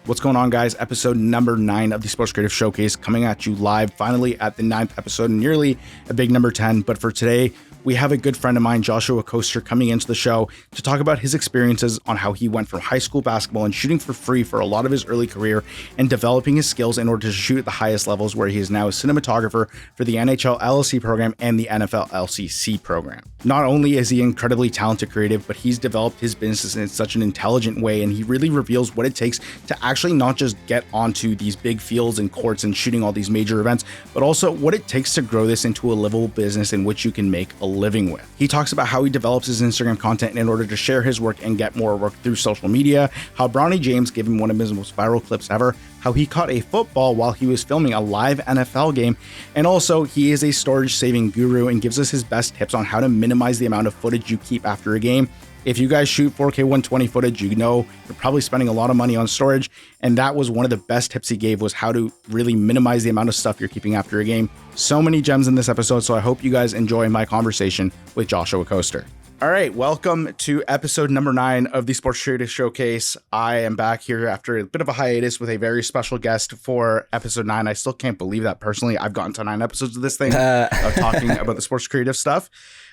What's going on, guys? Episode number 9 of the Sports Creative Showcase coming at you live, finally at the 9th episode, nearly a big number 10. But for today, we have a good friend of mine, Joshua Koester, coming into the show to talk about his experiences on how he went from high school basketball and shooting for free for a lot of his early career and developing his skills in order to shoot at the highest levels, where he is now a cinematographer for the NHL LLC program and the NFL LCC program. Not only is he incredibly talented creative, but he's developed his business in such an intelligent way, and he really reveals what it takes to actually not just get onto these big fields and courts and shooting all these major events, but also what it takes to grow this into a livable business in which you can make a living with. He talks about how he develops his Instagram content in order to share his work and get more work through social media, how Bronny James gave him one of his most viral clips ever, how he caught a football while he was filming a live NFL game, and also he is a storage saving guru and gives us his best tips on how to minimize the amount of footage you keep after a game. If you guys shoot 4K 120 footage, you know you're probably spending a lot of money on storage, and that was one of the best tips he gave, was how to really minimize the amount of stuff you're keeping after a game. So many gems in this episode, so I hope you guys enjoy my conversation with Joshua Koester. All right, welcome to episode number 9 of the Sports Creative Showcase. I am back here after a bit of a hiatus with a very special guest for episode 9. I still can't believe that personally. I've gotten to 9 episodes of this thing of talking about the sports creative stuff.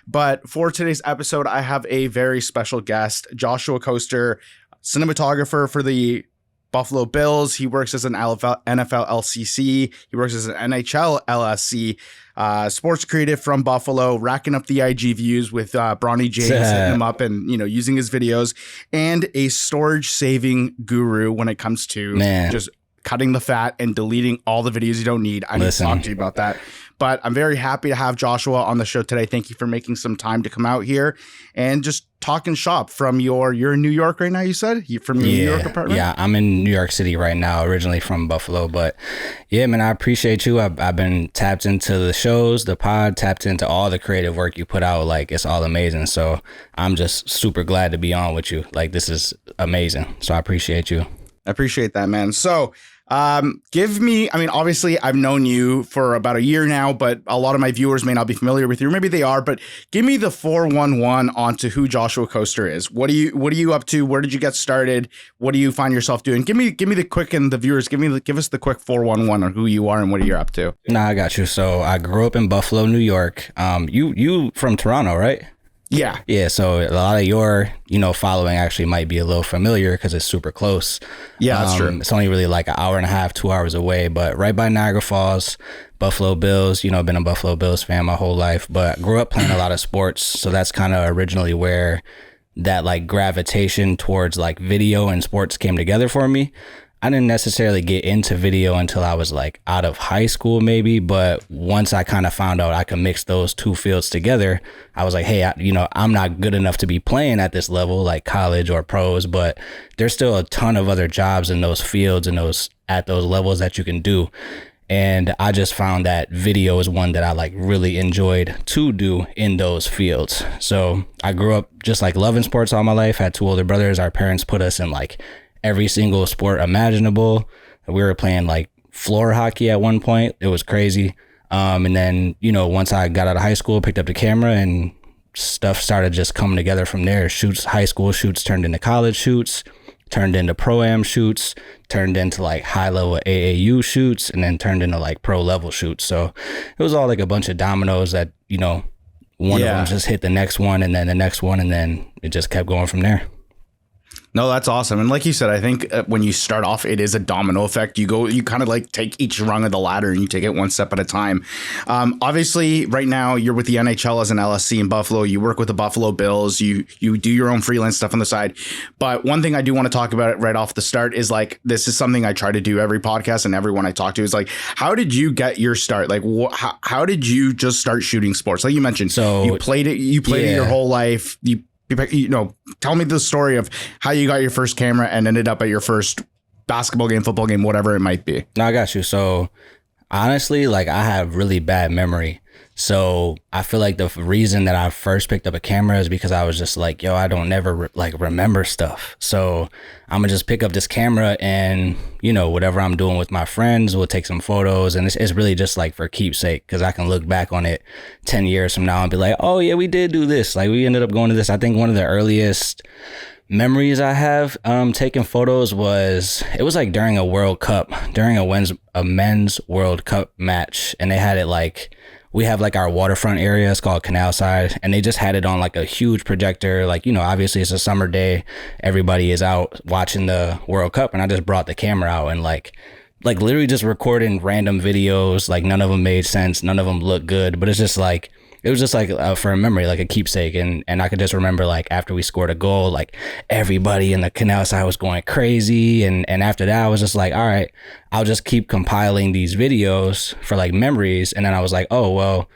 But for today's episode, I have a very special guest, Joshua Koester, cinematographer for the Buffalo Bills. He works as an NFL LCC. He works as an NHL LSC. Sports creative from Buffalo, racking up the IG views with Bronny James hitting him up and, you know, using his videos, and a storage saving guru when it comes to just cutting the fat and deleting all the videos you don't need. I need to talk to you about that. But I'm very happy to have Joshua on the show today. Thank you for making some time to come out here and just talk and shop from you're in New York right now, you said? You from your New York apartment? Yeah, I'm in New York City right now, originally from Buffalo. But yeah, man, I appreciate you. I've been tapped into the shows, the pod, tapped into all the creative work you put out. Like, it's all amazing. So I'm just super glad to be on with you. Like, this is amazing. So I appreciate you. I appreciate that, man. So obviously I've known you for about a year now, but a lot of my viewers may not be familiar with you. Maybe they are, but give me the 411 onto who Joshua Koester is. What are you up to? Where did you get started? What do you find yourself doing? Give me the quick, and the viewers, give us the quick 411 on who you are and what you're up to. Nah, I got you. So I grew up in Buffalo, New York. You from Toronto, right? Yeah. Yeah. So a lot of your, following actually might be a little familiar because it's super close. Yeah, that's true. It's only really like an hour and a half, 2 hours away, but right by Niagara Falls, Buffalo Bills. I've been a Buffalo Bills fan my whole life, but I grew up playing a lot of sports. So that's kind of originally where that like gravitation towards like video and sports came together for me. I didn't necessarily get into video until I was like out of high school maybe, but once I kind of found out I could mix those two fields together, I was like, hey, I'm not good enough to be playing at this level like college or pros, but there's still a ton of other jobs in those fields and at those levels that you can do. And I just found that video is one that I like really enjoyed to do in those fields. So I grew up just like loving sports all my life, had 2 older brothers. Our parents put us in like every single sport imaginable. We were playing like floor hockey at one point. It was crazy. And then, once I got out of high school, picked up the camera, and stuff started just coming together from there. High school shoots turned into college shoots, turned into pro-am shoots, turned into like high level AAU shoots, and then turned into like pro level shoots. So it was all like a bunch of dominoes that, one of them just hit the next one, and then the next one, and then it just kept going from there. No, that's awesome. And like you said, I think when you start off, it is a domino effect. You kind of like take each rung of the ladder and you take it one step at a time. Obviously, right now you're with the NHL as an LSC in Buffalo. You work with the Buffalo Bills. You do your own freelance stuff on the side. But one thing I do want to talk about right off the start is like, this is something I try to do every podcast, and everyone I talk to is like, how did you get your start? Like, how did you just start shooting sports? Like you mentioned, so you played it your whole life. Tell me the story of how you got your first camera and ended up at your first basketball game, football game, whatever it might be. No, I got you. So honestly, like, I have really bad memory. So I feel like the reason that I first picked up a camera is because I was just like, I don't never remember stuff. So I'm gonna just pick up this camera and, whatever I'm doing with my friends, we'll take some photos. And it's really just like for keepsake, because I can look back on it 10 years from now and be like, oh yeah, we did do this. Like, we ended up going to this. I think one of the earliest memories I have taking photos it was like during a World Cup, during a men's World Cup match, and they had it like, we have like our waterfront area, it's called Canal Side, and they just had it on like a huge projector. Like, you know, obviously it's a summer day, everybody is out watching the World Cup, and I just brought the camera out and like literally just recording random videos. Like none of them made sense, none of them looked good, but it's just like, it was just like for a memory, like a keepsake. And I could just remember like after we scored a goal, like everybody in the Canal Side was going crazy. And after that, I was just like, all right, I'll just keep compiling these videos for like memories. And then I was like, oh, well,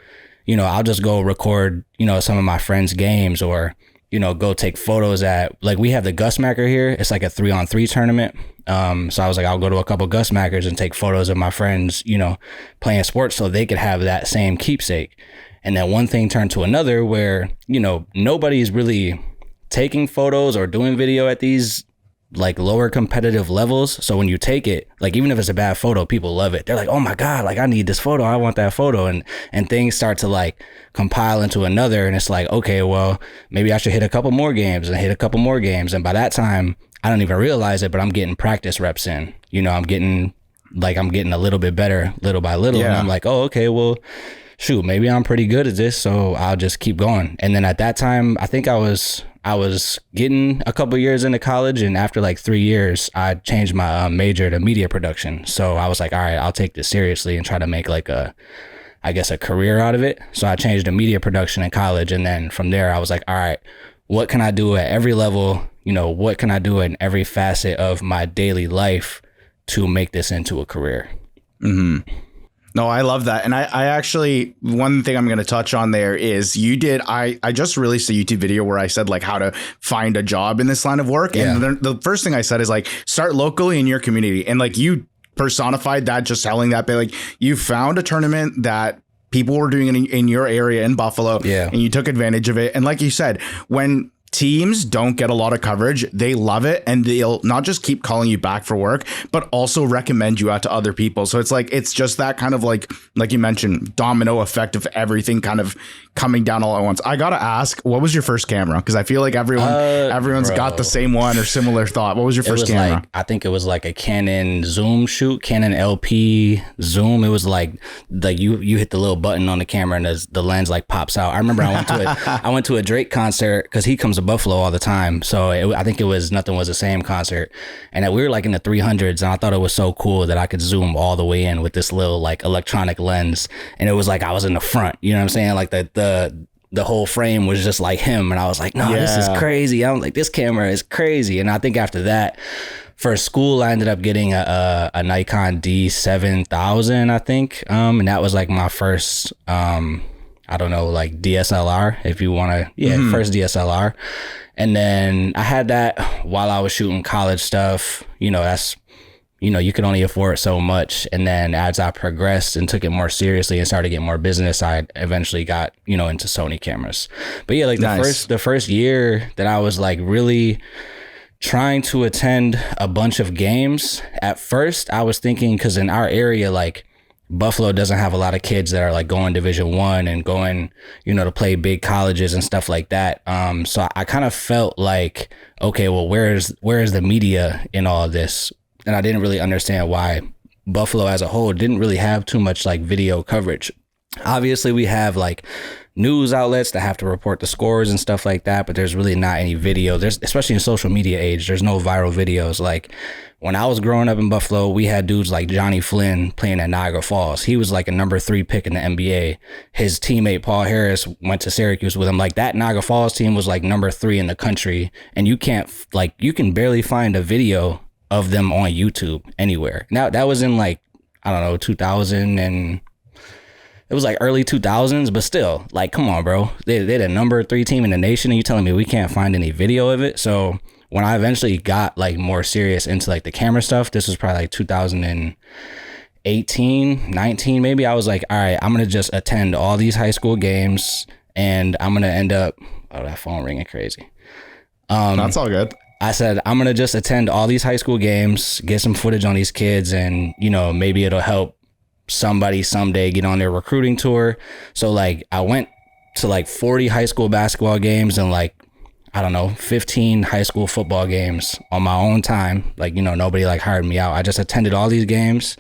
you know, I'll just go record, you know, some of my friends' games, or, you know, go take photos at, like, we have the Gusmacker here. It's like a 3-on-3 tournament. So I was like, I'll go to a couple Gusmackers and take photos of my friends, you know, playing sports, so they could have that same keepsake. And then one thing turned to another where, you know, nobody's really taking photos or doing video at these like lower competitive levels. So when you take it, like, even if it's a bad photo, people love it. They're like, oh my God, like I need this photo. I want that photo. And things start to like compile into another. And it's like, okay, well, maybe I should hit a couple more games and hit a couple more games. And by that time, I don't even realize it, but I'm getting practice reps in. You know, I'm getting a little bit better little by little. Yeah. And I'm like, oh, okay, well, shoot, maybe I'm pretty good at this, so I'll just keep going. And then at that time, I think I was getting a couple years into college, and after like 3 years, I changed my major to media production. So I was like, all right, I'll take this seriously and try to make like a career out of it. So I changed to media production in college, and then from there, I was like, all right, what can I do at every level? You know, what can I do in every facet of my daily life to make this into a career? Mm-hmm. No, I love that. And I actually, one thing I'm going to touch on there is I just released a YouTube video where I said like how to find a job in this line of work. Yeah. And the first thing I said is like, start locally in your community. And like you personified that, just telling that, like you found a tournament that people were doing in your area in Buffalo. Yeah. And you took advantage of it. And like you said, when teams don't get a lot of coverage, they love it, and they'll not just keep calling you back for work, but also recommend you out to other people. So it's like, it's just that kind of like you mentioned, domino effect of everything kind of coming down all at once. I gotta ask, what was your first camera? Because I feel like everyone's got the same one or similar thought. What was your first camera? Like, I think it was like a Canon zoom shoot, Canon LP zoom. It was like you hit the little button on the camera and the lens like pops out. I remember I went to a Drake concert, because he comes to Buffalo all the time. So I think it was Nothing Was the Same concert, and we were like in the 300s, and I thought it was so cool that I could zoom all the way in with this little like electronic lens, and it was like I was in the front, you know what I'm saying? Like the whole frame was just like him, and I was like, no, This is crazy. I'm like, this camera is crazy. And I think after that, for school, I ended up getting a Nikon D7000, I think, and that was like my first I don't know, like DSLR, if you want to, first DSLR. And then I had that while I was shooting college stuff. You know, that's, you know, you could only afford so much. And then as I progressed and took it more seriously and started getting more business, I eventually got, you know, into Sony cameras. But yeah, like the first year that I was like really trying to attend a bunch of games, at first I was thinking, because in our area, like, Buffalo doesn't have a lot of kids that are like going Division I and going, you know, to play big colleges and stuff like that. So I kind of felt like, okay, well, where is the media in all of this? And I didn't really understand why Buffalo as a whole didn't really have too much like video coverage. Obviously, we have like news outlets that have to report the scores and stuff like that, but there's really not any video. There's, especially in social media age, there's no viral videos. Like when I was growing up in Buffalo, we had dudes like Johnny Flynn playing at Niagara Falls. He was like a number 3 pick in the NBA. His teammate Paul Harris went to Syracuse with him. Like that Niagara Falls team was like number 3 in the country, and you can barely find a video of them on YouTube anywhere. Now that was in like, I don't know, 2000, and it was like early 2000s, but still, like, come on, bro. They're the number 3 team in the nation, and you telling me we can't find any video of it? So when I eventually got like more serious into like the camera stuff, this was probably like 2018, 19 maybe, I was like, all right, I'm going to just attend all these high school games, and I'm going to end up, oh, that phone ringing crazy. That's all good. I said, I'm going to just attend all these high school games, get some footage on these kids, and, you know, maybe it'll help somebody someday get on their recruiting tour. So like I went to like 40 high school basketball games in like, I don't know, 15 high school football games on my own time. Like, you know, nobody like hired me out. I just attended all these games,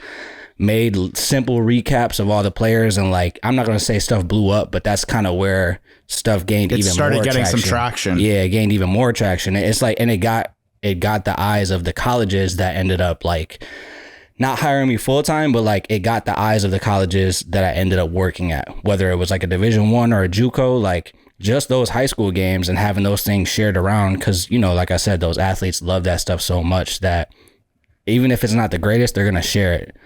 made simple recaps of all the players, and like, I'm not going to say stuff blew up, but that's kind of where stuff gained even more traction. It started getting some traction. Yeah, it gained even more traction. It's like, and it got the eyes of the colleges that ended up like not hiring me full time, but like it got the eyes of the colleges that I ended up working at, whether it was like a Division I or a JUCO, like just those high school games and having those things shared around. Because, you know, like I said, those athletes love that stuff so much that even if it's not the greatest, they're going to share it.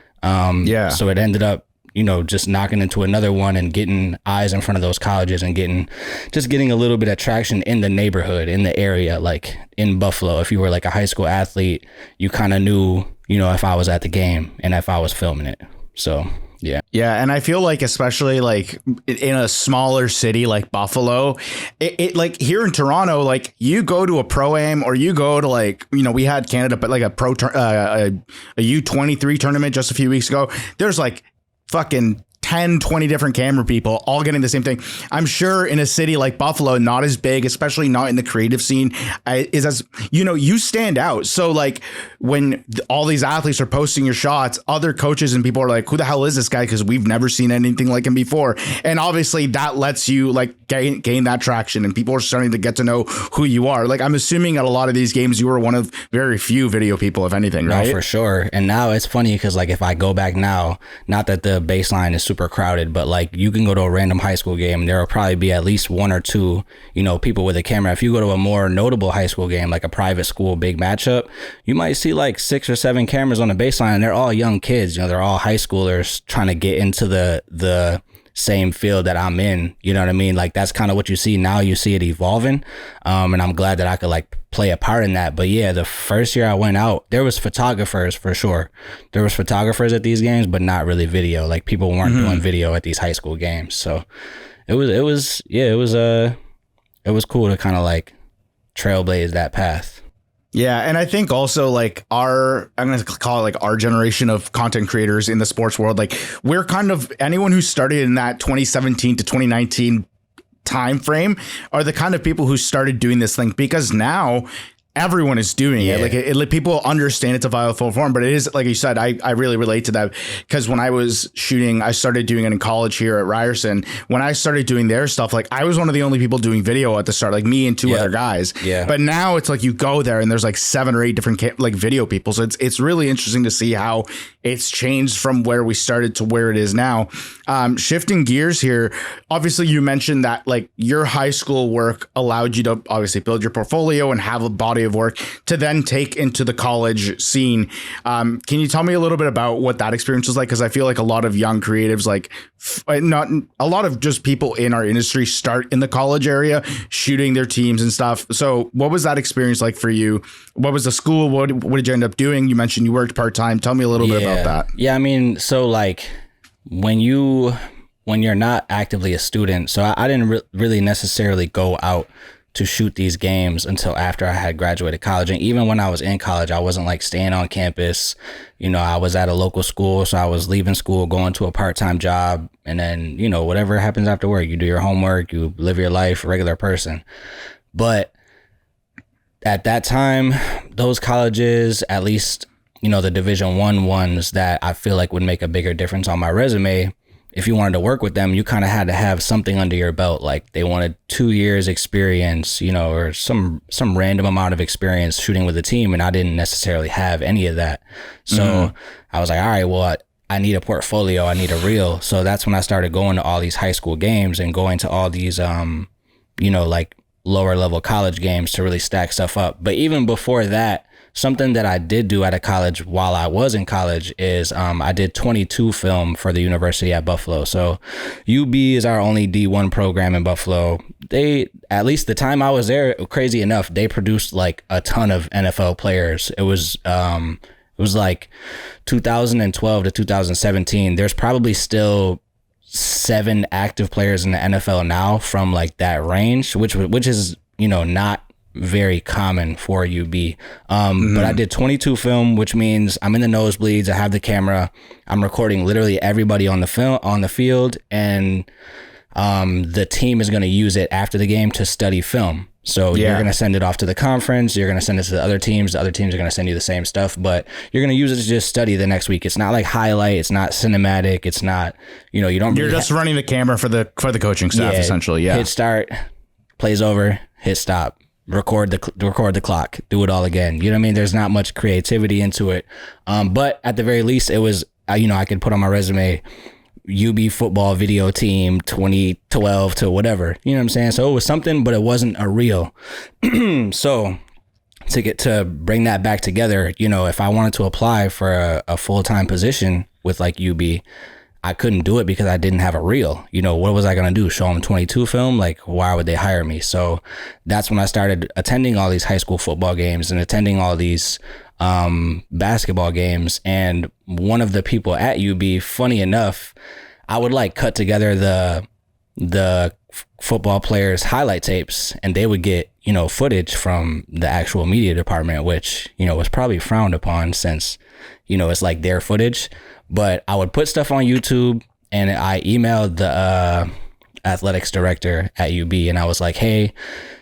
So it ended up, you know, just knocking into another one and getting eyes in front of those colleges and getting a little bit of traction in the neighborhood, in the area, like in Buffalo. If you were like a high school athlete, you kind of knew, you know, if I was at the game and if I was filming it. So yeah. Yeah. And I feel like, especially like in a smaller city like Buffalo, it like here in Toronto, like you go to a pro-am or you go to like, you know, we had Canada, but like a U23 tournament just a few weeks ago. There's like fucking 10, 20 different camera people all getting the same thing. I'm sure in a city like Buffalo, not as big, especially not in the creative scene, is as, you know, you stand out. So like when all these athletes are posting your shots, other coaches and people are like, who the hell is this guy? Because we've never seen anything like him before. And obviously that lets you like gain that traction and people are starting to get to know who you are. Like I'm assuming at a lot of these games, you were one of very few video people, if anything, right? No, for sure. And now it's funny because like if I go back now, not that the baseline is super crowded, but like you can go to a random high school game and there will probably be at least one or two, you know, people with a camera. If you go to a more notable high school game, like a private school big matchup, you might see like 6 or 7 cameras on the baseline and they're all young kids. You know, they're all high schoolers trying to get into the same field that I'm in. You know what I mean? Like that's kind of what you see now. You see it evolving. And I'm glad that I could like play a part in that. But yeah, the first year I went out, there was photographers for sure. There was photographers at these games, but not really video. Like people weren't doing video at these high school games. So it was cool to kind of like trailblaze that path. Yeah. And I think also like I'm going to call it like our generation of content creators in the sports world, like we're kind of anyone who started in that 2017 to 2019 time frame are the kind of people who started doing this thing, because now everyone is doing it. Like people understand it's a viable form, but it is, like you said, I really relate to that because when I was shooting, I started doing it in college here at Ryerson. When I started doing their stuff, like I was one of the only people doing video at the start, like me and 2 other guys. Yeah. But now it's like you go there and there's like 7 or 8 different like video people. So it's really interesting to see how it's changed from where we started to where it is now. Shifting gears here, obviously you mentioned that like your high school work allowed you to obviously build your portfolio and have a body of work to then take into the college scene. Can you tell me a little bit about what that experience was like? Because I feel like a lot of young creatives, like not a lot of just people in our industry start in the college area shooting their teams and stuff. So what was that experience like for you? What was the school? What did you end up doing? You mentioned you worked part-time. Tell me a little bit about that. Yeah, I mean, so like when you're not actively a student, so I didn't really necessarily go out to shoot these games until after I had graduated college. And even when I was in college, I wasn't like staying on campus. You know, I was at a local school, so I was leaving school, going to a part-time job, and then, you know, whatever happens after work, you do your homework, you live your life, regular person. But at that time, those colleges, at least, you know, the Division I ones that I feel like would make a bigger difference on my resume, if you wanted to work with them, you kind of had to have something under your belt. Like they wanted 2 years experience, you know, or some random amount of experience shooting with a team. And I didn't necessarily have any of that. So I was like, all right, well, I need a portfolio. I need a reel. So that's when I started going to all these high school games and going to all these, you know, like lower level college games to really stack stuff up. But even before that, something that I did do at a college while I was in college is I did 22 film for the University at Buffalo. So UB is our only D1 program in Buffalo. They, at least the time I was there, crazy enough, they produced like a ton of NFL players. It was like 2012 to 2017. There's probably still 7 active players in the NFL now from like that range, which is, you know, not very common for UB. But I did 22 film, which means I'm in the nosebleeds. I have the camera. I'm recording literally everybody on the field, and the team is going to use it after the game to study film. So you're going to send it off to the conference. You're going to send it to the other teams. The other teams are going to send you the same stuff, but you're going to use it to just study the next week. It's not like highlight. It's not cinematic. It's not, you know, you don't. You're just running the camera for the coaching staff, essentially. Yeah. Hit start, plays over, hit stop, record the clock, do it all again. You know what I mean? There's not much creativity into it. But at the very least, it was, you know, I could put on my resume, UB football video team 2012 to whatever, you know what I'm saying? So it was something, but it wasn't a reel. So to bring that back together, you know, if I wanted to apply for a full-time position with like UB, I couldn't do it because I didn't have a reel. You know, what was I going to do? Show them 22 film? Like, why would they hire me? So that's when I started attending all these high school football games and attending all these basketball games. And one of the people at UB, funny enough, I would like cut together the football players' highlight tapes, and they would get, you know, footage from the actual media department, which, you know, was probably frowned upon since, you know, it's like their footage. But I would put stuff on YouTube, and I emailed the athletics director at UB, and I was like, hey,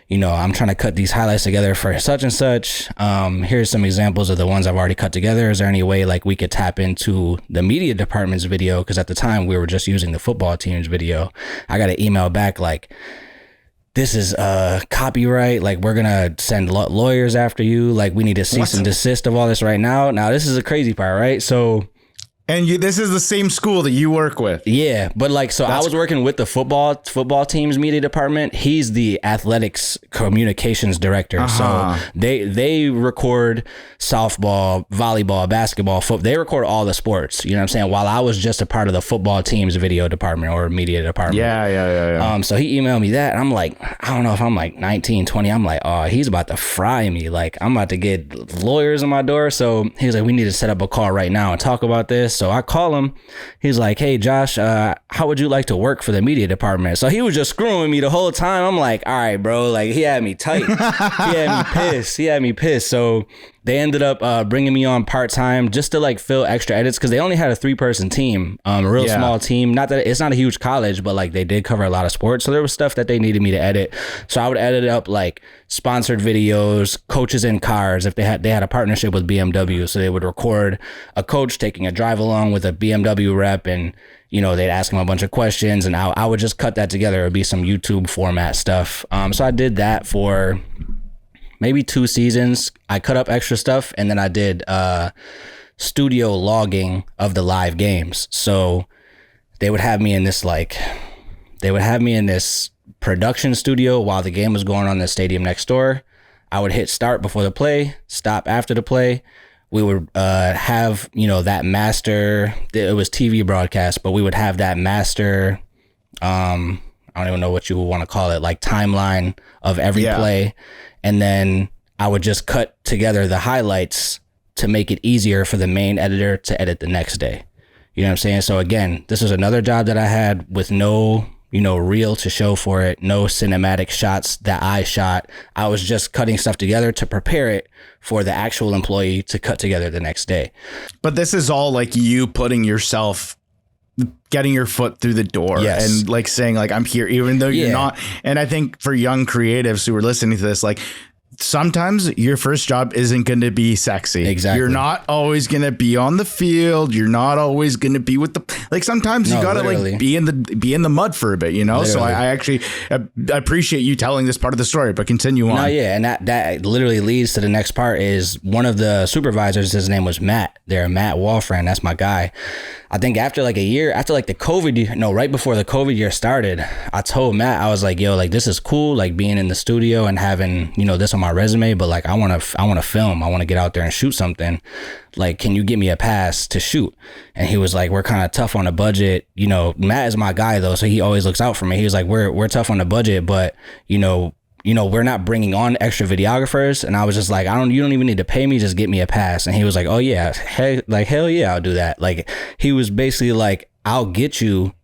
you know, I'm trying to cut these highlights together for such and such. Here's some examples of the ones I've already cut together. Is there any way like we could tap into the media department's video? Because at the time we were just using the football team's video. I got an email back like, this is copyright. Like, we're going to send lawyers after you. Like, we need to cease and desist of all this right now. Now, this is a crazy part, right? So... And this is the same school that you work with. Yeah, but like, so I was working with the football team's media department. He's the athletics communications director. So they record softball, volleyball, basketball, they record all the sports. You know what I'm saying? While I was just a part of the football team's video department or media department. Yeah. So he emailed me that. And I'm like, I don't know if I'm like 19, 20. I'm like, oh, he's about to fry me. Like, I'm about to get lawyers on my door. So he was like, we need to set up a call right now and talk about this. So I call him. He's like, hey, Josh, how would you like to work for the media department? So he was just screwing me the whole time. I'm like, all right, bro. Like, he had me tight. He had me pissed. So they ended up bringing me on part-time just to like fill extra edits because they only had a 3-person team, a real small team. Not that it's not a huge college, but like they did cover a lot of sports. So there was stuff that they needed me to edit. So I would edit up like sponsored videos, coaches in cars. If they had a partnership with BMW, so they would record a coach taking a drive along with a BMW rep, and you know, they'd ask him a bunch of questions, and I would just cut that together. It would be some YouTube format stuff. So I did that for maybe 2 seasons. I cut up extra stuff, and then I did studio logging of the live games. So they would have me in this production studio while the game was going on in the stadium next door. I would hit start before the play, stop after the play. We would have, you know, that master, it was TV broadcast, but we would have that master, I don't even know what you would want to call it, like timeline of every play. And then I would just cut together the highlights to make it easier for the main editor to edit the next day. You know what I'm saying? So again, this was another job that I had with no, you know, reel to show for it, no cinematic shots that I shot. I was just cutting stuff together to prepare it for the actual employee to cut together the next day. But this is all like you putting yourself, getting your foot through the door and like saying like, I'm here, even though you're not. And I think for young creatives who are listening to this, like sometimes your first job isn't going to be sexy. Exactly. You're not always going to be on the field. You're not always going to be with the, like sometimes you got to like be in the mud for a bit, you know? Literally. So I actually appreciate you telling this part of the story, but continue on. No, yeah. And that literally leads to the next part is one of the supervisors, his name was Matt. Matt Walfran. That's my guy. I think after like a year, after like the COVID year, no, right before the COVID year started, I told Matt, I was like, yo, like this is cool, like being in the studio and having, you know, this on my resume, but like I want to film. I want to get out there and shoot something. Like, can you give me a pass to shoot? And he was like, we're kind of tough on the budget. You know, Matt is my guy though, so he always looks out for me. He was like, we're tough on the budget, but you know, we're not bringing on extra videographers. And I was just like, you don't even need to pay me. Just get me a pass. And he was like, oh yeah, hell yeah, I'll do that. Like, he was basically like, I'll get you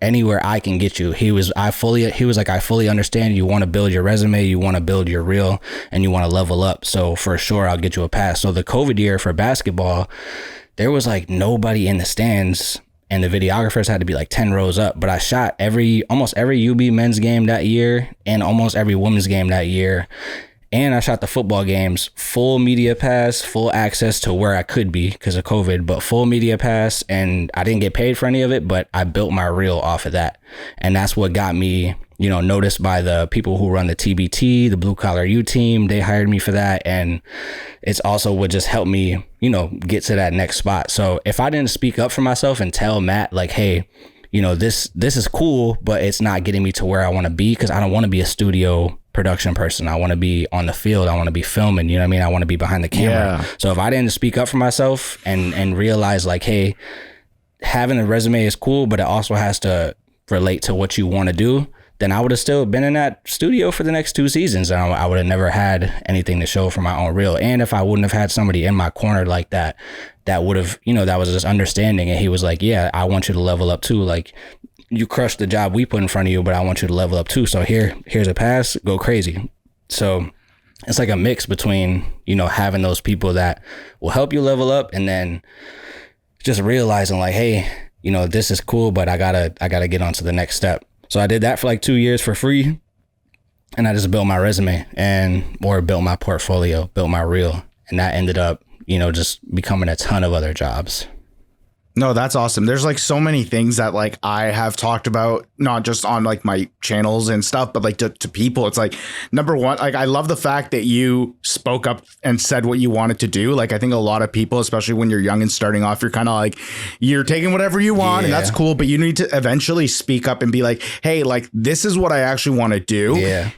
anywhere I can get you. He was like, I fully understand. You want to build your resume, you want to build your reel, and you want to level up. So for sure, I'll get you a pass. So the COVID year for basketball, there was like nobody in the stands and the videographers had to be like 10 rows up. But I shot almost every UB men's game that year and almost every women's game that year. And I shot the football games, full media pass, full access to where I could be because of COVID, but full media pass. And I didn't get paid for any of it, but I built my reel off of that. And that's what got me, noticed by the people who run the TBT, the Blue Collar U team. They hired me for that. And it's also what just helped me, get to that next spot. So if I didn't speak up for myself and tell Matt, like, hey, this is cool, but it's not getting me to where I want to be, because I don't want to be a studio production person. I want to be on the field. I want to be filming. You know what I mean? I want to be behind the camera. Yeah. So if I didn't speak up for myself and realize, like, hey, having a resume is cool, but it also has to relate to what you want to do, then I would have still been in that studio for the next 2 seasons. And I would have never had anything to show for my own reel. And if I wouldn't have had somebody in my corner like that, that would have, that was just understanding. And he was like, yeah, I want you to level up too. Like, you crushed the job we put in front of you, but I want you to level up too. So here's a pass, go crazy. So it's like a mix between, having those people that will help you level up, and then just realizing, like, hey, this is cool, but I gotta get on to the next step. So I did that for like 2 years for free, and I just built my resume or built my portfolio, built my reel. And that ended up, just becoming a ton of other jobs. No, that's awesome. There's like so many things that like I have talked about, not just on like my channels and stuff, but like to people. It's like, number one, like I love the fact that you spoke up and said what you wanted to do. Like I think a lot of people, especially when you're young and starting off, you're kind of like, you're taking whatever you want, and that's cool, but you need to eventually speak up and be like, hey, like this is what I actually want to do. Yeah.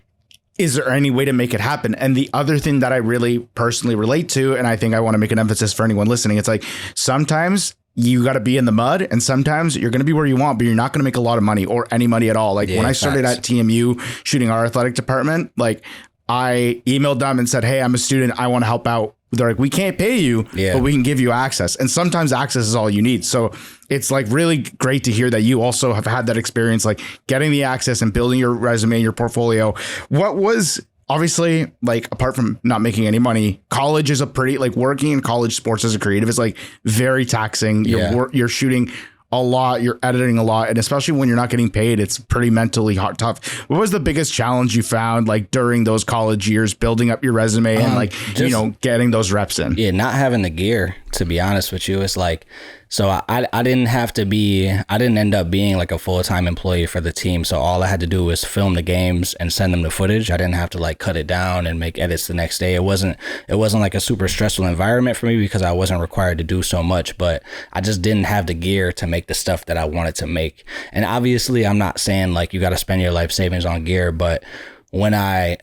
Is there any way to make it happen? And the other thing that I really personally relate to, and I think I want to make an emphasis for anyone listening, it's like sometimes you got to be in the mud, and sometimes you're going to be where you want, but you're not going to make a lot of money or any money at all. Like when I started at TMU shooting our athletic department, like I emailed them and said, hey, I'm a student. I want to help out. They're like, we can't pay you, but we can give you access. And sometimes access is all you need. So it's like really great to hear that you also have had that experience, like getting the access and building your resume and your portfolio. What was, obviously, like apart from not making any money, college is a pretty, like working in college sports as a creative is like very taxing. You're shooting a lot, you're editing a lot, and especially when you're not getting paid, it's pretty mentally tough. What was the biggest challenge you found like during those college years, building up your resume and like, getting those reps in? Yeah, not having the gear, to be honest with you. It's like, so I didn't end up being like a full-time employee for the team. So all I had to do was film the games and send them the footage. I didn't have to like cut it down and make edits the next day. It wasn't like a super stressful environment for me because I wasn't required to do so much, but I just didn't have the gear to make the stuff that I wanted to make. And obviously I'm not saying like you got to spend your life savings on gear, but when I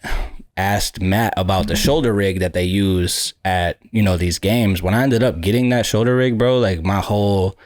asked Matt about the shoulder rig that they use at, these games, when I ended up getting that shoulder rig, bro, like my whole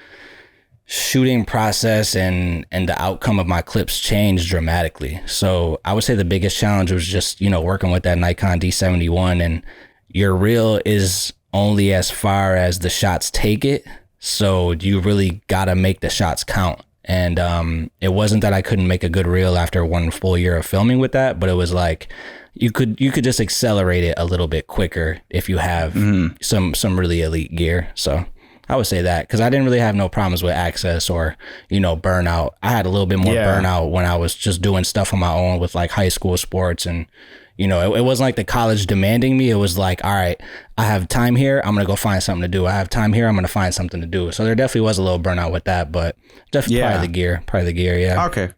shooting process and the outcome of my clips changed dramatically. So I would say the biggest challenge was just, working with that Nikon D71, and your reel is only as far as the shots take it. So you really got to make the shots count. And it wasn't that I couldn't make a good reel after one full year of filming with that, but it was like, you could just accelerate it a little bit quicker if you have some really elite gear. So I would say that, because I didn't really have no problems with access or, burnout. I had a little bit more burnout when I was just doing stuff on my own with like high school sports. And, it wasn't like the college demanding me. It was like, all right, I have time here, I'm going to go find something to do. I have time here, I'm going to find something to do. So there definitely was a little burnout with that, but definitely probably the gear. Yeah. Okay.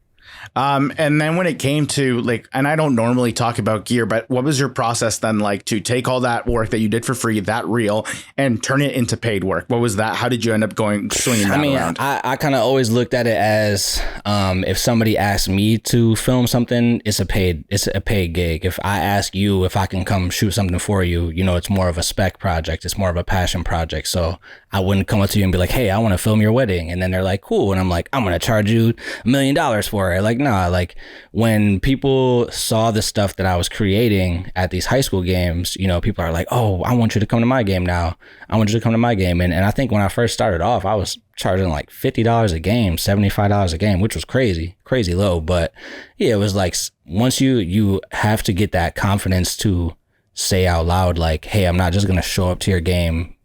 And then when it came to like, and I don't normally talk about gear, but what was your process then like to take all that work that you did for free, that reel, and turn it into paid work? What was that? How did you end up swinging that around? I kind of always looked at it as if somebody asked me to film something, it's a paid gig. If I ask you if I can come shoot something for you, it's more of a spec project. It's more of a passion project. So I wouldn't come up to you and be like, hey, I want to film your wedding. And then they're like, cool. And I'm like, I'm going to charge you $1 million for it. Like, nah, like when people saw the stuff that I was creating at these high school games, people are like, oh, I want you to come to my game now. I want you to come to my game. And I think when I first started off, I was charging like $50 a game, $75 a game, which was crazy low. But yeah, it was like, once you have to get that confidence to say out loud, like, hey, I'm not just going to show up to your game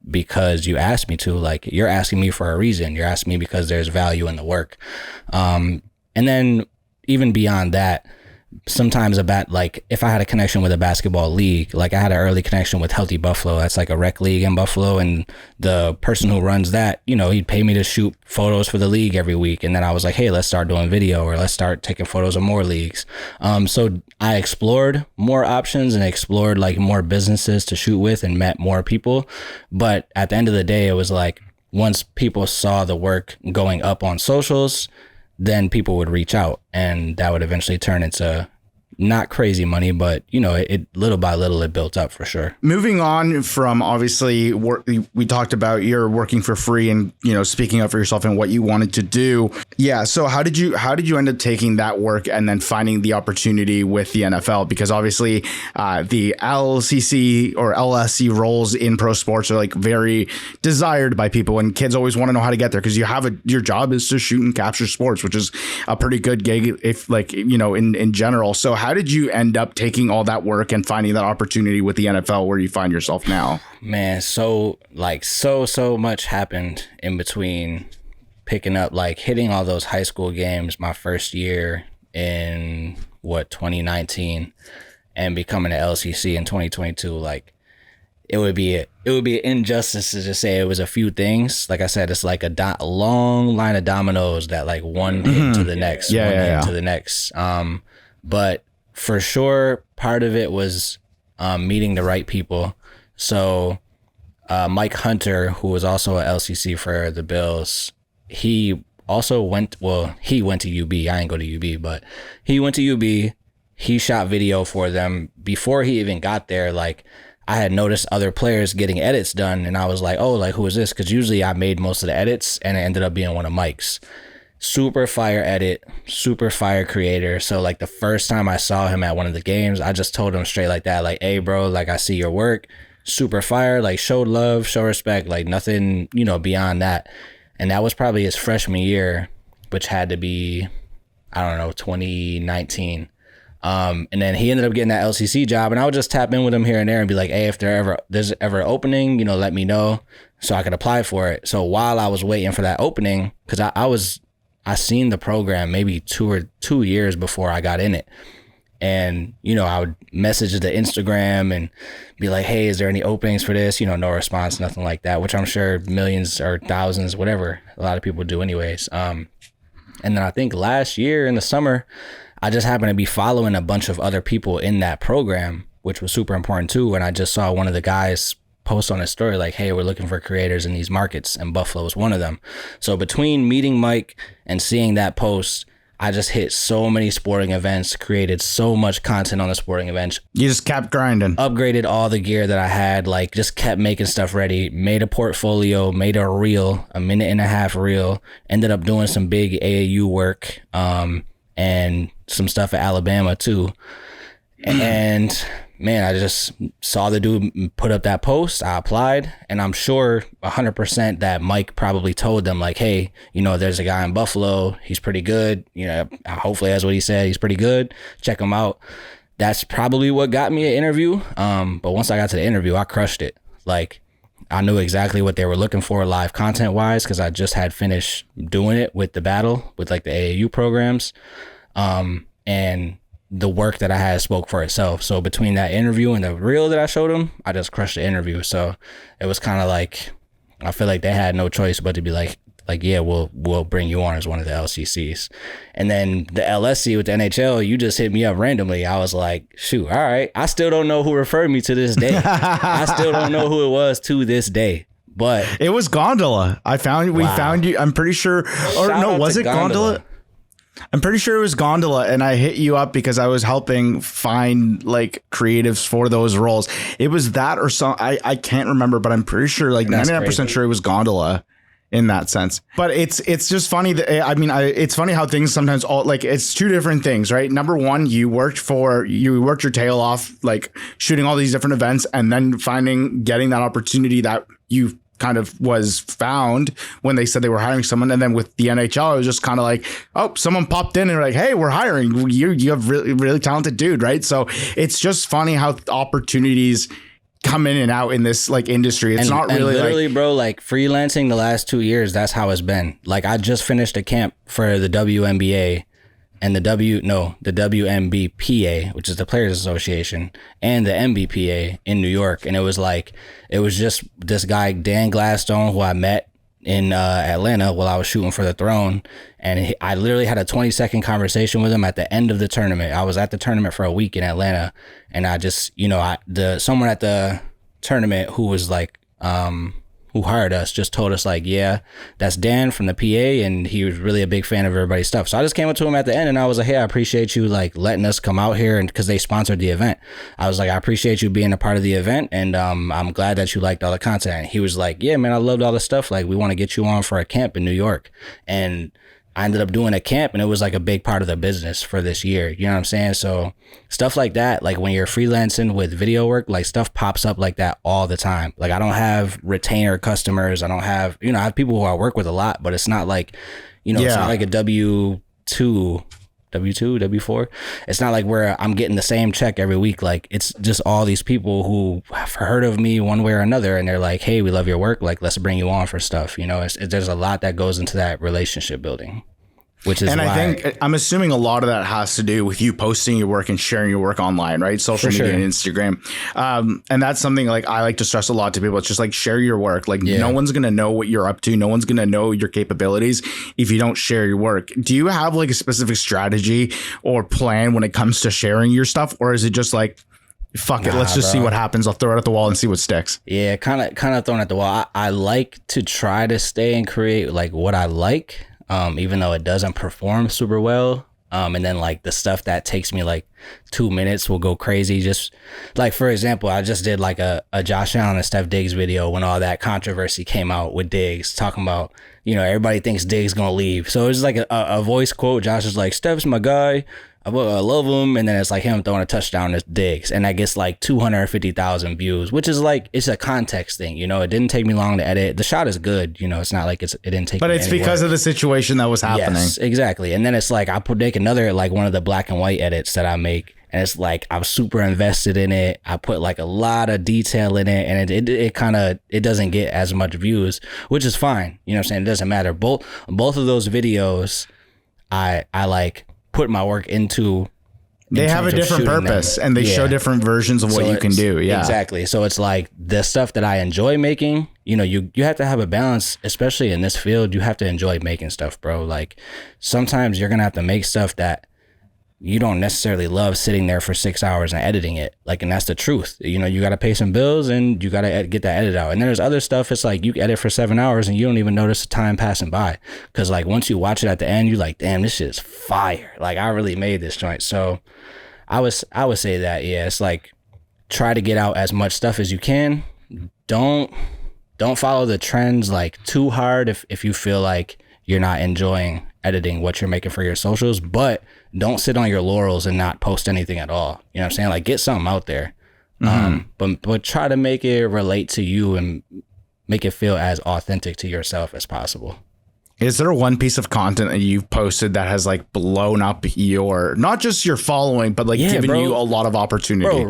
because you asked me to. Like, you're asking me for a reason. You're asking me because there's value in the work. And then even beyond that, sometimes like if I had a connection with a basketball league, like I had an early connection with Healthy Buffalo. That's like a rec league in Buffalo. And the person who runs that, he'd pay me to shoot photos for the league every week. And then I was like, hey, let's start doing video, or let's start taking photos of more leagues. So I explored more options and explored like more businesses to shoot with and met more people. But at the end of the day, it was like, once people saw the work going up on socials, then people would reach out, and that would eventually turn into not crazy money, but it little by little it built up for sure. Moving on from obviously work, we talked about you're working for free and speaking up for yourself and what you wanted to do. Yeah. So how did you end up taking that work and then finding the opportunity with the NFL? Because obviously the LCC or LSC roles in pro sports are like very desired by people, and kids always want to know how to get there because your job is to shoot and capture sports, which is a pretty good gig if in general. So how did you end up taking all that work and finding that opportunity with the NFL where you find yourself now? Man, so much happened in between picking up, like hitting all those high school games my first year in 2019 and becoming an LCC in 2022. Like it would be an injustice to just say it was a few things. Like I said, it's like a long line of dominoes that like one hit to the next, to the next. But for sure, part of it was meeting the right people. So Mike Hunter, who was also an LCC for the Bills, he also went to UB. I ain't go to UB, but he went to UB. He shot video for them. Before he even got there, like I had noticed other players getting edits done, and I was like, oh, like who is this? Because usually I made most of the edits, and it ended up being one of Mike's. Super fire edit, super fire creator. So like the first time I saw him at one of the games, I just told him straight like that, like, hey bro, like I see your work, super fire, like show love, show respect, like nothing, beyond that. And that was probably his freshman year, which had to be, 2019. And then he ended up getting that LCC job, and I would just tap in with him here and there and be like, hey, if there's ever an opening, let me know so I could apply for it. So while I was waiting for that opening, because I seen the program maybe 2 years before I got in it. And, I would message the Instagram and be like, hey, is there any openings for this? No response, nothing like that, which I'm sure millions or thousands, whatever, a lot of people do anyways. And then I think last year in the summer, I just happened to be following a bunch of other people in that program, which was super important too. And I just saw one of the guys post on his story like, hey, we're looking for creators in these markets, and Buffalo was one of them. So between meeting Mike and seeing that post, I just hit so many sporting events, created so much content on the sporting events. You just kept grinding. Upgraded all the gear that I had, like just kept making stuff ready, made a portfolio, made a reel, a 1.5-minute reel, ended up doing some big AAU work, and some stuff at Alabama too. And man, I just saw the dude put up that post. I applied, and I'm sure 100% that Mike probably told them like, hey, there's a guy in Buffalo. He's pretty good. Hopefully that's what he said. He's pretty good. Check him out. That's probably what got me an interview. But once I got to the interview, I crushed it. Like I knew exactly what they were looking for live content wise, because I just had finished doing it with the battle with like the AAU programs. And the work that I had spoke for itself. So between that interview and the reel that I showed them, I just crushed the interview. So it was kind of like, I feel like they had no choice but to be like, yeah, we'll bring you on as one of the LCCs. And then the LSC with the NHL, you just hit me up randomly. I was like, shoot, all right. I still don't know who referred me to this day. I still don't know who it was to this day. But it was Gondola. We found you. I'm pretty sure. Or no, was it Gondola? I'm pretty sure it was Gondola, and I hit you up because I was helping find like creatives for those roles. It was that or some, I can't remember, but I'm pretty sure, like 99% sure it was Gondola in that sense. But it's just funny that, it's funny how things sometimes it's two different things, right? Number one, you worked your tail off, like shooting all these different events, and then getting that opportunity that you kind of was found when they said they were hiring someone. And then with the NHL, it was just kind of like, oh, someone popped in and like, hey, we're hiring you. You have really, really talented dude. Right. So it's just funny how opportunities come in and out in this like industry. It's not really literally, bro, like freelancing the last 2 years, that's how it's been. Like I just finished a camp for the WNBA and the WNBPA, which is the Players Association, and the MBPA in New York. And it was just this guy, Dan Gladstone, who I met in Atlanta while I was shooting for the Throne. And I literally had a 20-second conversation with him at the end of the tournament. I was at the tournament for a week in Atlanta, and I just, someone at the tournament who was like, who hired us just told us like, yeah, that's Dan from the PA, and he was really a big fan of everybody's stuff. So I just came up to him at the end and I was like, hey, I appreciate you like letting us come out here, and because they sponsored the event. I was like, I appreciate you being a part of the event, and I'm glad that you liked all the content. And he was like, yeah, man, I loved all the stuff. Like, we want to get you on for a camp in New York. And I ended up doing a camp, and it was like a big part of the business for this year. You know what I'm saying? So stuff like that, like when you're freelancing with video work, like stuff pops up like that all the time. Like I don't have retainer customers. I don't have, I have people who I work with a lot, but it's not like, it's not like a W4. It's not like where I'm getting the same check every week. Like it's just all these people who have heard of me one way or another, and they're like, hey, we love your work. Like, let's bring you on for stuff. There's a lot that goes into that relationship building. Which is I'm assuming a lot of that has to do with you posting your work and sharing your work online, right? Social media and Instagram. And that's something like I like to stress a lot to people. It's just like share your work. Like no one's going to know what you're up to. No one's going to know your capabilities if you don't share your work. Do you have like a specific strategy or plan when it comes to sharing your stuff? Or is it just like, fuck it, let's just see what happens. I'll throw it at the wall and see what sticks. Yeah, kind of thrown at the wall. I like to try to stay and create like what I like. Even though it doesn't perform super well. And then like the stuff that takes me like 2 minutes will go crazy. Just like, for example, I just did like a Josh Allen and Steph Diggs video when all that controversy came out with Diggs talking about, everybody thinks Diggs gonna leave. So it's like a voice quote. Josh is like, Steph's my guy. I love him. And then it's like him throwing a touchdown to Diggs. And that gets like 250,000 views, which is like, it's a context thing. It didn't take me long to edit. The shot is good. It's not like it didn't take But me it's because of the situation that was happening. Yes, exactly. And then it's like, I make another, like one of the black and white edits that I make. And it's like, I'm super invested in it. I put like a lot of detail in it, and it doesn't get as much views, which is fine. You know what I'm saying? It doesn't matter. Both of those videos, I like put my work into. They have a different purpose, and they show different versions of what you can do. Yeah, exactly. So it's like the stuff that I enjoy making, you have to have a balance, especially in this field. You have to enjoy making stuff, bro. Like sometimes you're going to have to make stuff that you don't necessarily love sitting there for 6 hours and editing it. Like, and that's the truth. You got to pay some bills and you got to get that edit out. And then there's other stuff. It's like you edit for 7 hours and you don't even notice the time passing by. Cause like once you watch it at the end, you're like, damn, this shit is fire. Like I really made this joint. So I would say that, yeah, it's like, try to get out as much stuff as you can. Don't follow the trends like too hard if you feel like you're not enjoying editing what you're making for your socials, but don't sit on your laurels and not post anything at all. You know what I'm saying? Like get something out there. But try to make it relate to you and make it feel as authentic to yourself as possible. Is there one piece of content that you've posted that has like blown up your, not just your following, but like given you a lot of opportunity?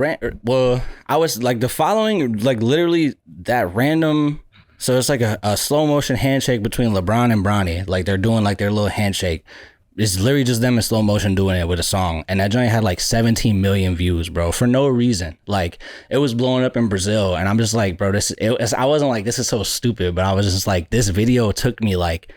Well, I was like the following, like literally that random. So it's like a slow motion handshake between LeBron and Bronny. Like they're doing like their little handshake. It's literally just them in slow motion doing it with a song. And that joint had like 17 million views, bro, for no reason. Like it was blowing up in Brazil. And I'm just like, bro, I wasn't like, this is so stupid. But I was just like, this video took me like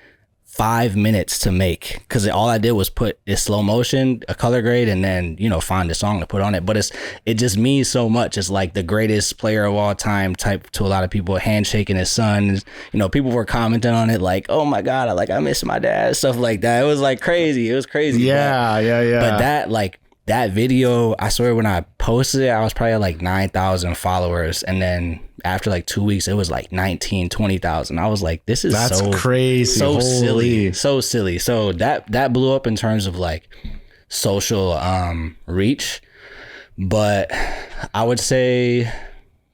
5 minutes to make, because all I did was put is slow motion, a color grade, and then find a song to put on it. But it just means so much. It's like the greatest player of all time type to a lot of people, handshaking his son. People were commenting on it like, oh my god, I miss my dad, stuff like that. It was like crazy. It was crazy. Yeah. But that video, I swear, when I posted it, I was probably at like 9,000 followers, and then after like 2 weeks, it was like 19, 20,000. I was like, that's so crazy, so silly. So that blew up in terms of like social reach. But I would say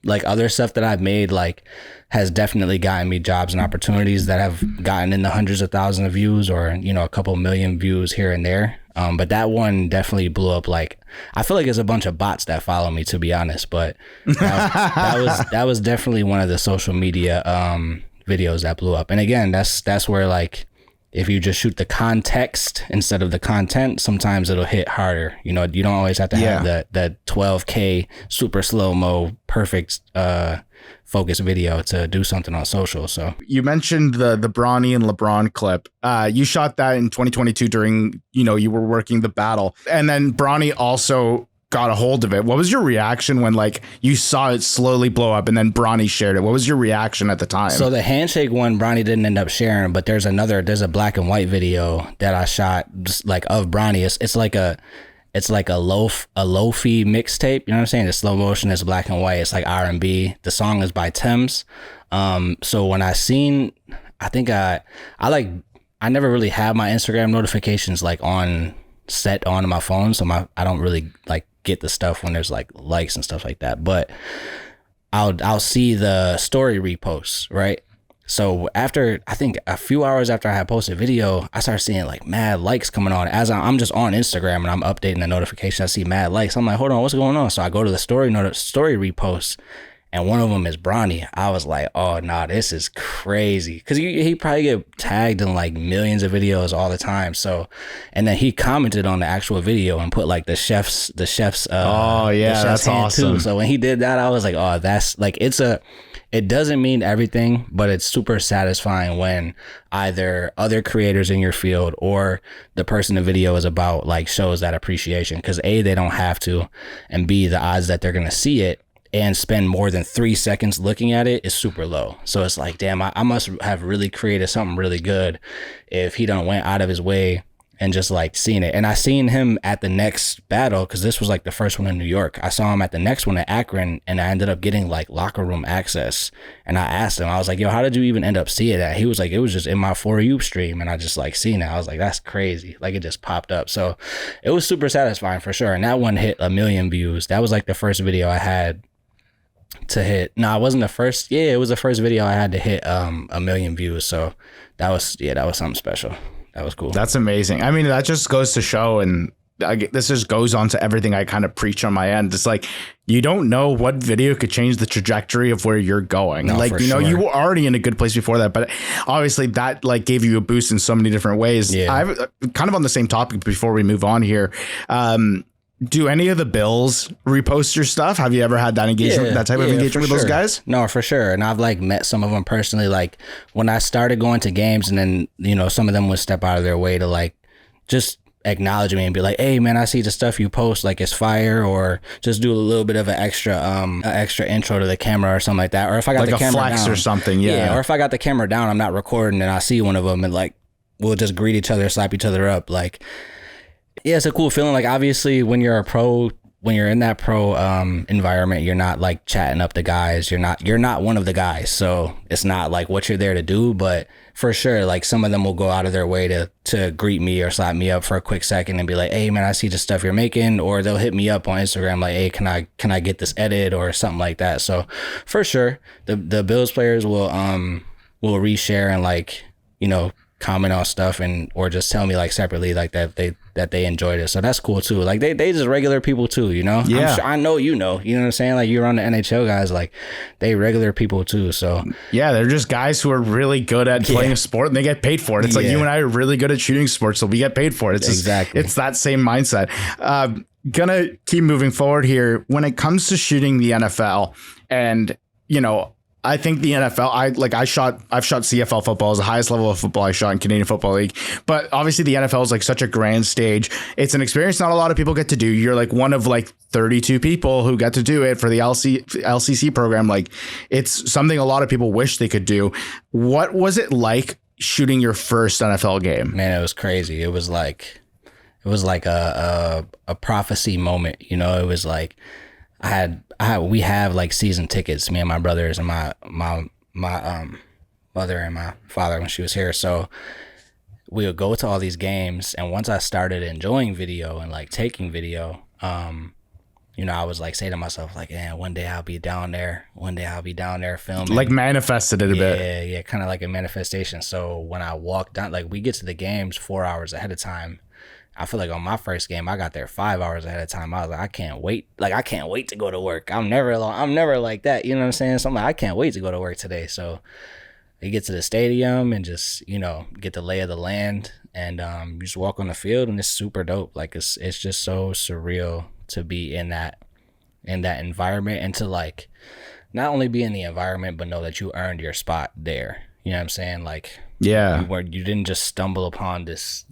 like other stuff that I've made like has definitely gotten me jobs and opportunities that have gotten in the hundreds of thousands of views, or a couple million views here and there. But that one definitely blew up. Like, I feel like it's a bunch of bots that follow me, to be honest. But that was definitely one of the social media videos that blew up. And again, that's where, like, if you just shoot the context instead of the content, sometimes it'll hit harder. You know, you don't always have to have that 12K super slow-mo perfect focus video to do something on social. So you mentioned the Bronny and LeBron clip. You shot that in 2022 during, you were working the battle, and then Bronny also got a hold of it. What was your reaction when, like, you saw it slowly blow up and then Bronny shared it? What was your reaction at the time? So the handshake one, Bronny didn't end up sharing, but there's a black and white video that I shot just like of Bronny. It's like a lo-fi mixtape. You know what I'm saying? It's slow motion. It's black and white. It's like R&B. The song is by Thames. So when I seen, I never really have my Instagram notifications like set on my phone. So I don't really like get the stuff when there's like likes and stuff like that. But I'll see the story reposts, right? So after, I think a few hours after I had posted video, I started seeing like mad likes coming on. As I'm just on Instagram and I'm updating the notification, I see mad likes. I'm like, hold on, what's going on? So I go to the story repost, and one of them is Bronny. I was like, oh, nah, this is crazy. Because he probably get tagged in like millions of videos all the time. So, and then he commented on the actual video and put like the chef's oh yeah, that's awesome. Too. So when he did that, I was like, oh, that's like, it doesn't mean everything, but it's super satisfying when either other creators in your field or the person the video is about like shows that appreciation. Because A, they don't have to, and B, the odds that they're gonna see it and spend more than 3 seconds looking at it is super low. So it's like, damn, I must have really created something really good if he done went out of his way and just like seen it. And I seen him at the next battle, because this was like the first one in New York. I saw him at the next one at Akron, and I ended up getting like locker room access. And I asked him, I was like, yo, how did you even end up seeing that? He was like, it was just in my For You stream, and I just like seen it. I was like, that's crazy. Like, it just popped up. So it was super satisfying for sure. And that one hit 1 million views. That was like the first video I had to hit. No, it wasn't the first. Yeah, it was the first video I had to hit 1 million views. So that was something special. That was cool. That's amazing. I mean, that just goes to show, and this just goes on to everything I kind of preach on my end. It's like, you don't know what video could change the trajectory of where you're going. No, like, you were already in a good place before that, but obviously that like gave you a boost in so many different ways. Yeah. I've kind of on the same topic before we move on here. Do any of the Bills repost your stuff? Have you ever had that engagement, that type of engagement with those guys? No, for sure. And I've like met some of them personally. Like when I started going to games, and then, some of them would step out of their way to like just acknowledge me and be like, hey man, I see the stuff you post, like it's fire, or just do a little bit of an extra intro to the camera or something like that. Or if I got like the camera flex down or something. Yeah. Or if I got the camera down, I'm not recording, and I see one of them, and like, we'll just greet each other, slap each other up. Like, yeah, it's a cool feeling. Like, obviously, when you're in that pro environment, you're not like chatting up the guys. You're not one of the guys. So it's not like what you're there to do. But for sure, like some of them will go out of their way to greet me or slap me up for a quick second and be like, hey man, I see the stuff you're making. Or they'll hit me up on Instagram like, hey, can I get this edit or something like that. So for sure, the Bills players will reshare and like, comment on stuff, and or just tell me like separately like that they enjoyed it. So that's cool too. Like they just regular people too, Yeah. I know you know what I'm saying? Like, you're on the NHL guys, like they regular people too. So yeah, they're just guys who are really good at playing a sport, and they get paid for it. It's like you and I are really good at shooting sports, so we get paid for it. It's exactly. It's that same mindset. Gonna keep moving forward here when it comes to shooting the NFL, and I think the NFL, I've shot CFL football as the highest level of football I shot in Canadian Football League. But obviously the NFL is like such a grand stage. It's an experience not a lot of people get to do. You're like one of like 32 people who get to do it for the LCC program. Like, it's something a lot of people wish they could do. What was it like shooting your first NFL game? Man, it was crazy. It was like a prophecy moment. It was like, we have like season tickets, me and my brothers and my mother and my father when she was here. So we would go to all these games, and once I started enjoying video and like taking video, I was like say to myself like, yeah, one day I'll be down there filming. Like manifested it a bit. Yeah, kind of like a manifestation. So when I walked down, like we get to the games 4 hours ahead of time. I feel like on my first game, I got there 5 hours ahead of time. I was like, I can't wait. Like, I can't wait to go to work. I'm never like that. You know what I'm saying? So I'm like, I can't wait to go to work today. So you get to the stadium and just, get the lay of the land, and you just walk on the field, and it's super dope. Like, it's just so surreal to be in that environment, and to like not only be in the environment, but know that you earned your spot there. You know what I'm saying? Like, yeah, you didn't just stumble upon this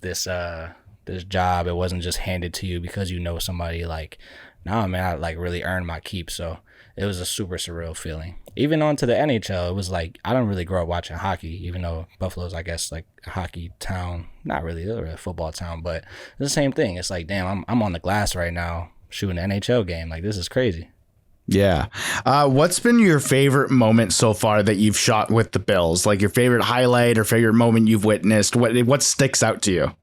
job. It wasn't just handed to you because you know somebody. Like, no, man, I like really earned my keep. So it was a super surreal feeling. Even on to the NHL, it was like, I don't really grow up watching hockey, even though Buffalo's, I guess, like a hockey town. Not really, they're a football town, but it's the same thing. It's like, damn, I'm on the glass right now shooting an NHL game. Like, this is crazy. Yeah. What's been your favorite moment so far that you've shot with the Bills? Like your favorite highlight or favorite moment you've witnessed? What sticks out to you?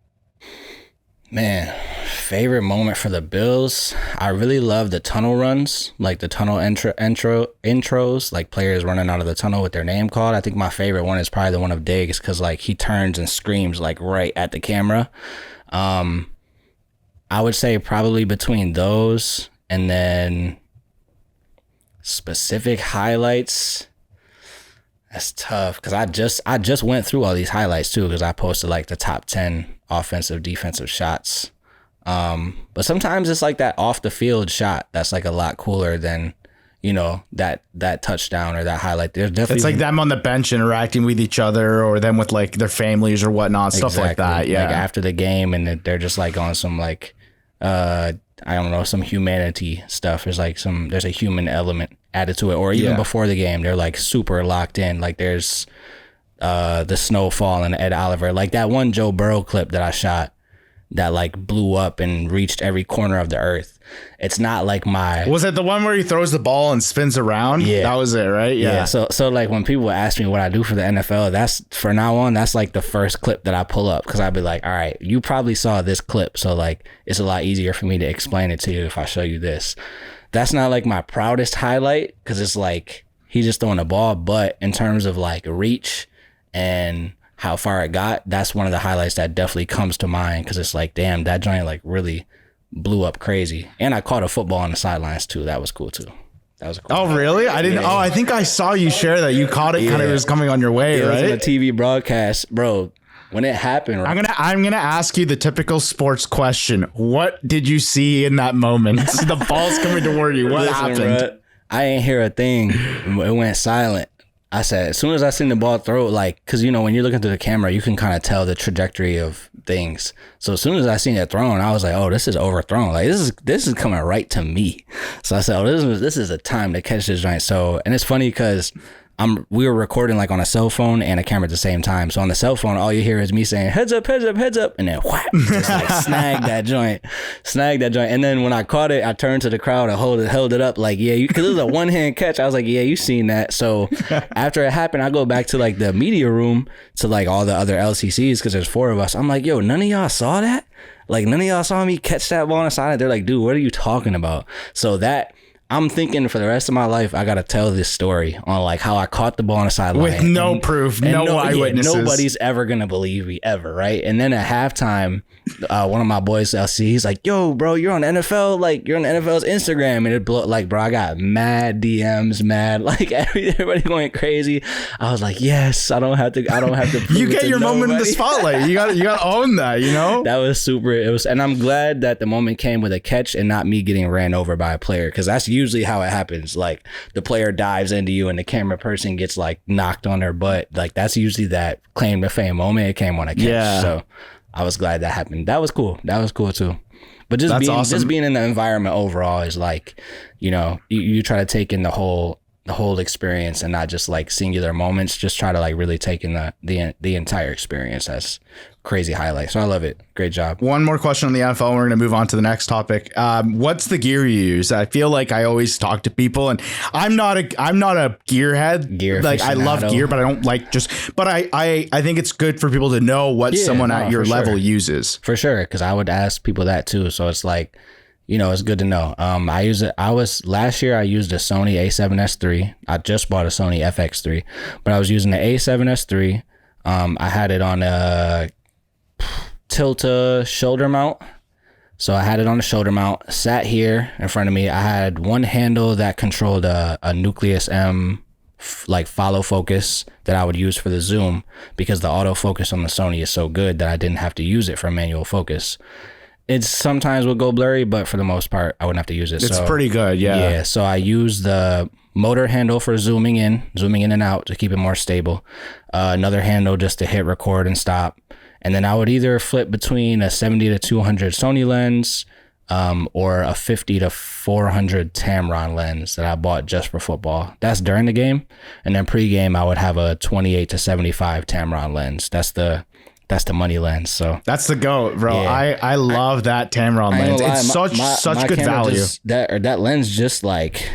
Man, favorite moment for the Bills. I really love the tunnel runs, like the tunnel intros, like players running out of the tunnel with their name called. I think my favorite one is probably the one of Diggs, because like he turns and screams like right at the camera. I would say probably between those, and then specific highlights, that's tough, because I just went through all these highlights too, because I posted like the top 10 offensive defensive shots, but sometimes it's like that off the field shot that's like a lot cooler than that touchdown or that highlight. There's definitely, it's like them on the bench interacting with each other, or them with like their families or whatnot, stuff like that. Yeah, like after the game, and they're just like on some like I don't know, some humanity stuff. There's a human element added to it. Or even before the game, they're like super locked in. Like there's the snowfall and Ed Oliver. Like that one Joe Burrow clip that I shot that like blew up and reached every corner of the earth. It's not like Was it the one where he throws the ball and spins around? Yeah. That was it, right? Yeah. So like when people ask me what I do for the NFL, that's from now on, that's like the first clip that I pull up, because I'd be like, all right, you probably saw this clip, so like it's a lot easier for me to explain it to you if I show you this. That's not like my proudest highlight, because it's like he's just throwing the ball, but in terms of like reach and how far it got, that's one of the highlights that definitely comes to mind, because it's like, damn, that joint like really blew up crazy. And I caught a football on the sidelines too. That was cool too. That was cool. Oh, really? I didn't. I think I saw you share that. You caught it, kind of was coming on your way, right? It was in a TV broadcast, bro. When it happened, right? I'm gonna ask you the typical sports question. What did you see in that moment? The ball's coming toward you. What happened? Bro, I ain't hear a thing. It went silent. I said, as soon as I seen the ball throw, like, because, when you're looking through the camera, you can kind of tell the trajectory of things. So as soon as I seen it thrown, I was like, oh, this is overthrown. Like, this is coming right to me. So I said, oh, this is a time to catch this joint. So, and it's funny because we were recording like on a cell phone and a camera at the same time. So on the cell phone, all you hear is me saying, heads up, heads up, heads up. And then whap, just like snag that joint. And then when I caught it, I turned to the crowd and held it up like, yeah, because it was a one hand catch. I was like, yeah, you seen that. So after it happened, I go back to like the media room to like all the other LCCs, because there's 4 of us. I'm like, yo, none of y'all saw that? Like none of y'all saw me catch that ball on the side? They're like, dude, what are you talking about? So that, I'm thinking for the rest of my life, I got to tell this story on like how I caught the ball on the sideline. With no proof, no eyewitnesses. Nobody's ever going to believe me ever, right? And then at halftime, one of my boys, LC, he's like, yo, bro, you're on NFL, like you're on NFL's Instagram. And it blew, like, bro, I got mad DMs, like everybody going crazy. I was like, yes, I don't have to prove You get your nobody. moment in the spotlight. You got to own that, That was super. And I'm glad that the moment came with a catch and not me getting ran over by a player, because that's usually how it happens. Like the player dives into you and the camera person gets like knocked on their butt. Like that's usually that claim to fame moment. It came on a catch. Yeah. So I was glad that happened. That was cool. That was cool too. But just being in the environment overall is like, you try to take in the whole experience and not just like singular moments. Just try to like really take in the entire experience. That's crazy highlight. So I love it. Great job. One more question on the NFL. We're going to move on to the next topic. What's the gear you use? I feel like I always talk to people, and I'm not a gearhead. Gear like aficionado. I love gear, but I don't like but I think it's good for people to know what someone at your level uses. For sure. Because I would ask people that too. So it's like, it's good to know. Last year I used a Sony A7S III. I just bought a Sony FX3, but I was using the A7S III. I had it on a Tilta shoulder mount. So I had it on the shoulder mount, sat here in front of me. I had one handle that controlled a Nucleus M like follow focus that I would use for the zoom, because the autofocus on the Sony is so good that I didn't have to use it for manual focus. It sometimes will go blurry, but for the most part, I wouldn't have to use it. It's pretty good, yeah. Yeah, so I use the motor handle for zooming in and out to keep it more stable. Another handle just to hit record and stop. And then I would either flip between a 70 to 200 Sony lens or a 50 to 400 Tamron lens that I bought just for football. That's during the game. And then pre-game, I would have a 28 to 75 Tamron lens. That's the money lens. So that's the GOAT, bro. Yeah. I love that Tamron lens. It's such good value. That lens just like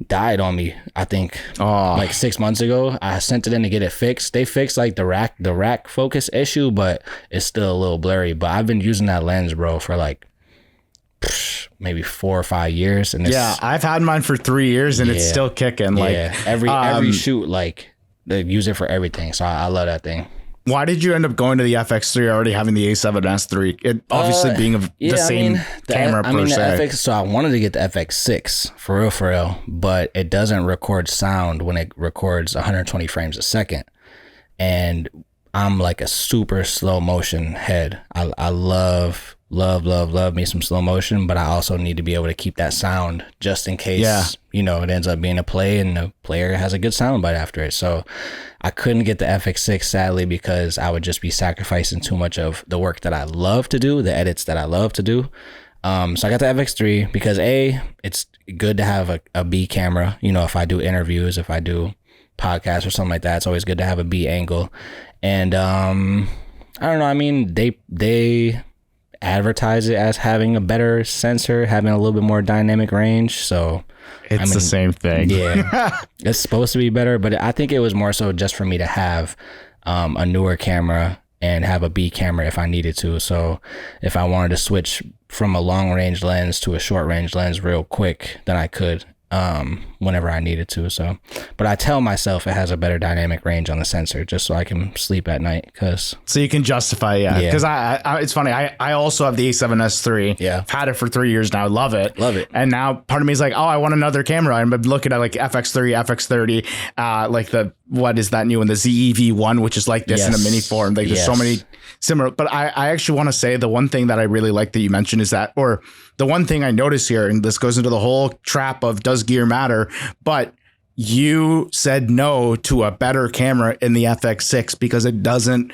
died on me, I think, like 6 months ago. I sent it in to get it fixed. They fixed like the rack focus issue, but it's still a little blurry. But I've been using that lens, bro, for like maybe 4 or 5 years. And yeah, I've had mine for 3 years and it's still kicking. Like every shoot, like they use it for everything. So I love that thing. Why did you end up going to the FX3 already having the A7S III? It obviously being the same camera per se. The FX, so I wanted to get the FX6 for real, but it doesn't record sound when it records 120 frames a second. And I'm like a super slow motion head. I love me some slow motion, but I also need to be able to keep that sound just in case, it ends up being a play and the player has a good sound bite after it. So I couldn't get the FX6 sadly, because I would just be sacrificing too much of the work that I love to do, the edits that I love to do. So I got the FX3 because it's good to have a B camera. If I do interviews, if I do podcasts or something like that, it's always good to have a B angle. And I don't know. I mean, they advertise it as having a better sensor, having a little bit more dynamic range. So it's the same thing. Yeah, it's supposed to be better, but I think it was more so just for me to have a newer camera and have a B camera if I needed to. So if I wanted to switch from a long range lens to a short range lens real quick, then I could whenever I needed to. So, but I tell myself it has a better dynamic range on the sensor just so I can sleep at night. So you can justify, because I it's funny. I also have the A7S III. Yeah, I've had it for 3 years now. Love it. And now part of me is like, oh, I want another camera. I'm looking at like FX3, FX30, like what is that new one? The ZEV1, which is like this in a mini form. Like there's so many similar, but I actually want to say the one thing that I really like that you mentioned is that, or the one thing I notice here, and this goes into the whole trap of does gear matter, but you said no to a better camera in the FX6 because it doesn't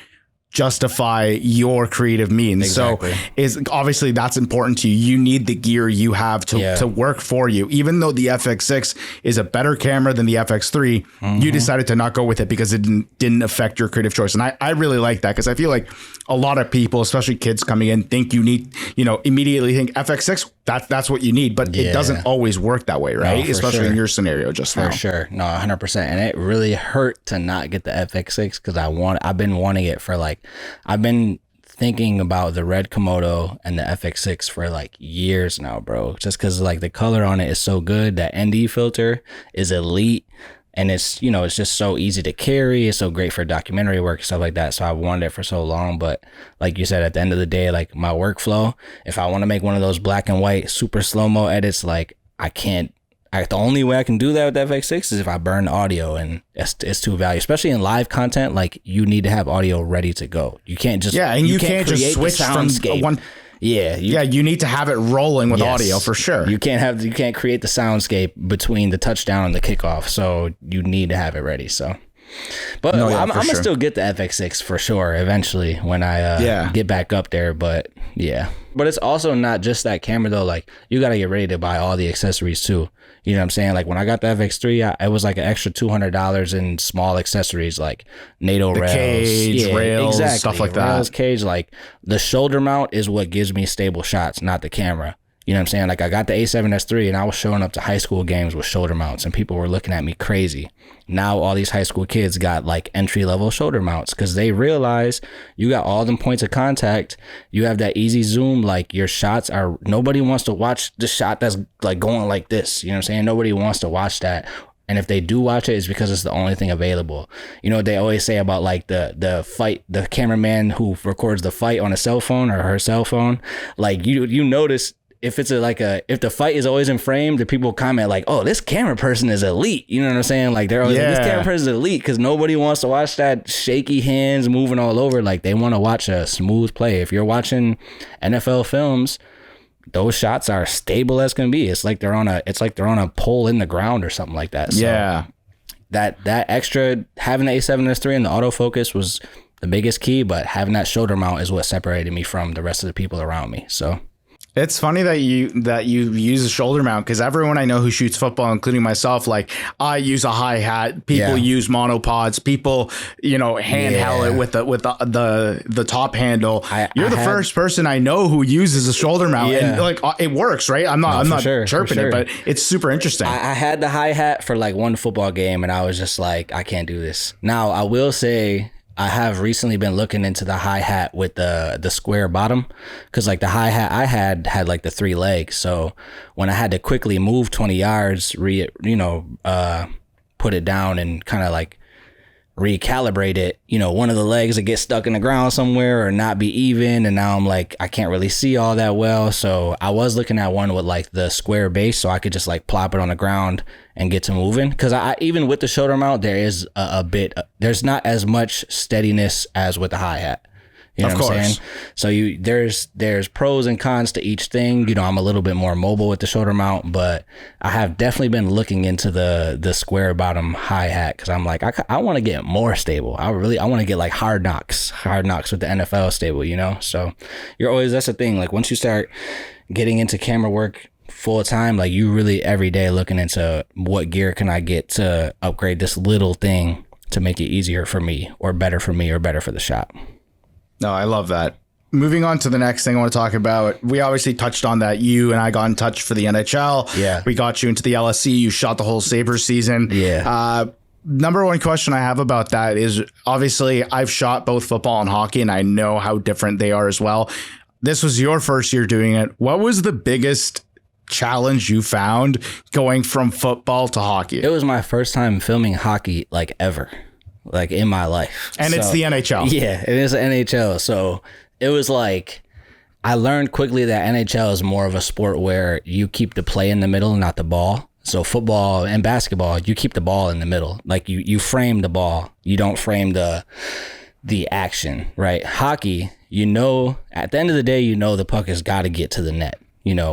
justify your creative means. Exactly. So is obviously that's important to you. You need the gear you have to work for you. Even though the FX6 is a better camera than the FX3, you decided to not go with it because it didn't affect your creative choice. And I really like that, because I feel like a lot of people, especially kids coming in, think you need, immediately think FX6, that's what you need, but it doesn't always work that way, right? No, especially in your scenario just now. For sure. No, 100%. And it really hurt to not get the FX6 because I've been wanting it for I've been thinking about the red Komodo and the FX6 for like years now, bro. Just because like the color on it is so good. That ND filter is elite. And it's, it's just so easy to carry. It's so great for documentary work and stuff like that. So I wanted it for so long. But like you said, at the end of the day, like my workflow, if I want to make one of those black and white super slow-mo edits, like I can't. The only way I can do that with the FX6 is if I burn the audio, and it's too valuable, especially in live content. Like you need to have audio ready to go. You can't just and you can't just switch from one. You need to have it rolling with audio for sure. You can't create the soundscape between the touchdown and the kickoff. So you need to have it ready. So, but I'm gonna still get the FX6 for sure eventually when I get back up there. But it's also not just that camera though. Like you got to get ready to buy all the accessories too. You know what I'm saying? Like when I got the FX3, it was like an extra $200 in small accessories like NATO rails, cage, rails, stuff like that. Rails, cage, like the shoulder mount is what gives me stable shots, not the camera. You know what I'm saying? Like I got the A7S III and I was showing up to high school games with shoulder mounts and people were looking at me crazy. Now all these high school kids got like entry level shoulder mounts because they realize you got all them points of contact. You have that easy zoom. Like your shots nobody wants to watch the shot that's like going like this. You know what I'm saying? Nobody wants to watch that. And if they do watch it, it's because it's the only thing available. You know what they always say about like the cameraman who records the fight on a cell phone or her cell phone. Like you notice if it's if the fight is always in frame, the people comment like, oh, this camera person is elite. You know what I'm saying? Like they're always like, this camera person is elite, because nobody wants to watch that shaky hands moving all over. Like they want to watch a smooth play. If you're watching NFL films, those shots are stable as can be. It's like they're on a pole in the ground or something like that. So that extra, having the A7S III and the autofocus was the biggest key, but having that shoulder mount is what separated me from the rest of the people around me. So it's funny that you use a shoulder mount, because everyone I know who shoots football, including myself, like I use a hi hat. People use monopods. People, handheld it with the top handle. You're the first person I know who uses a shoulder mount, and like it works, right? I'm not chirping it, but it's super interesting. I had the hi hat for like one football game, and I was just like, I can't do this. Now I will say, I have recently been looking into the hi-hat with the square bottom, because like the hi-hat I had like the 3 legs. So when I had to quickly move 20 yards, put it down and kind of like recalibrate it, one of the legs would get stuck in the ground somewhere or not be even, and now I'm like, I can't really see all that well. So I was looking at one with like the square base, so I could just like plop it on the ground and get to moving, because I even with the shoulder mount, there is there's not as much steadiness as with the hi-hat. You know what I'm saying? So there's pros and cons to each thing. I'm a little bit more mobile with the shoulder mount, but I have definitely been looking into the square bottom hi-hat, because I'm like, I want to get more stable. I want to get like hard knocks with the NFL stable, So that's the thing. Like once you start getting into camera work full time, like you really every day looking into what gear can I get to upgrade this little thing to make it easier for me or better for the shot. No, I love that. Moving on to the next thing I want to talk about. We obviously touched on that. You and I got in touch for the NHL. Yeah. We got you into the LSC. You shot the whole Sabres season. Yeah. Number one question I have about that is, obviously I've shot both football and hockey, and I know how different they are as well. This was your first year doing it. What was the biggest challenge you found going from football to hockey? It was my first time filming hockey like ever. Like in my life. And it's the NHL. Yeah, it is the NHL. So it was like, I learned quickly that NHL is more of a sport where you keep the play in the middle, not the ball. So football and basketball, you keep the ball in the middle. Like you frame the ball. You don't frame the action, right? Hockey, at the end of the day, the puck has got to get to the net.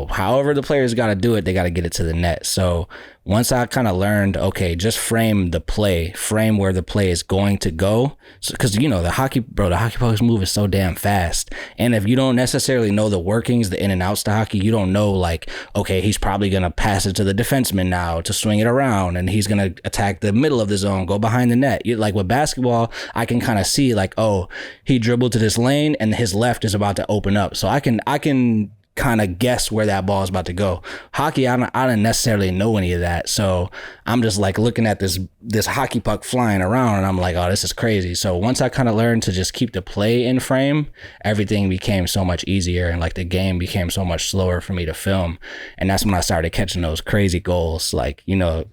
However the players got to do it, they got to get it to the net. So once I kind of learned, okay, just frame the play, frame where the play is going to go. Because, the hockey pucks move is so damn fast. And if you don't necessarily know the workings, the in and outs to hockey, you don't know like, okay, he's probably going to pass it to the defenseman now to swing it around, and he's going to attack the middle of the zone, go behind the net. Like with basketball, I can kind of see like, oh, he dribbled to this lane and his left is about to open up. So I can kind of guess where that ball is about to go. Hockey, I don't necessarily know any of that. So I'm just like looking at this hockey puck flying around, and I'm like, oh, this is crazy. So once I kind of learned to just keep the play in frame, everything became so much easier, and like the game became so much slower for me to film. And that's when I started catching those crazy goals. Like, the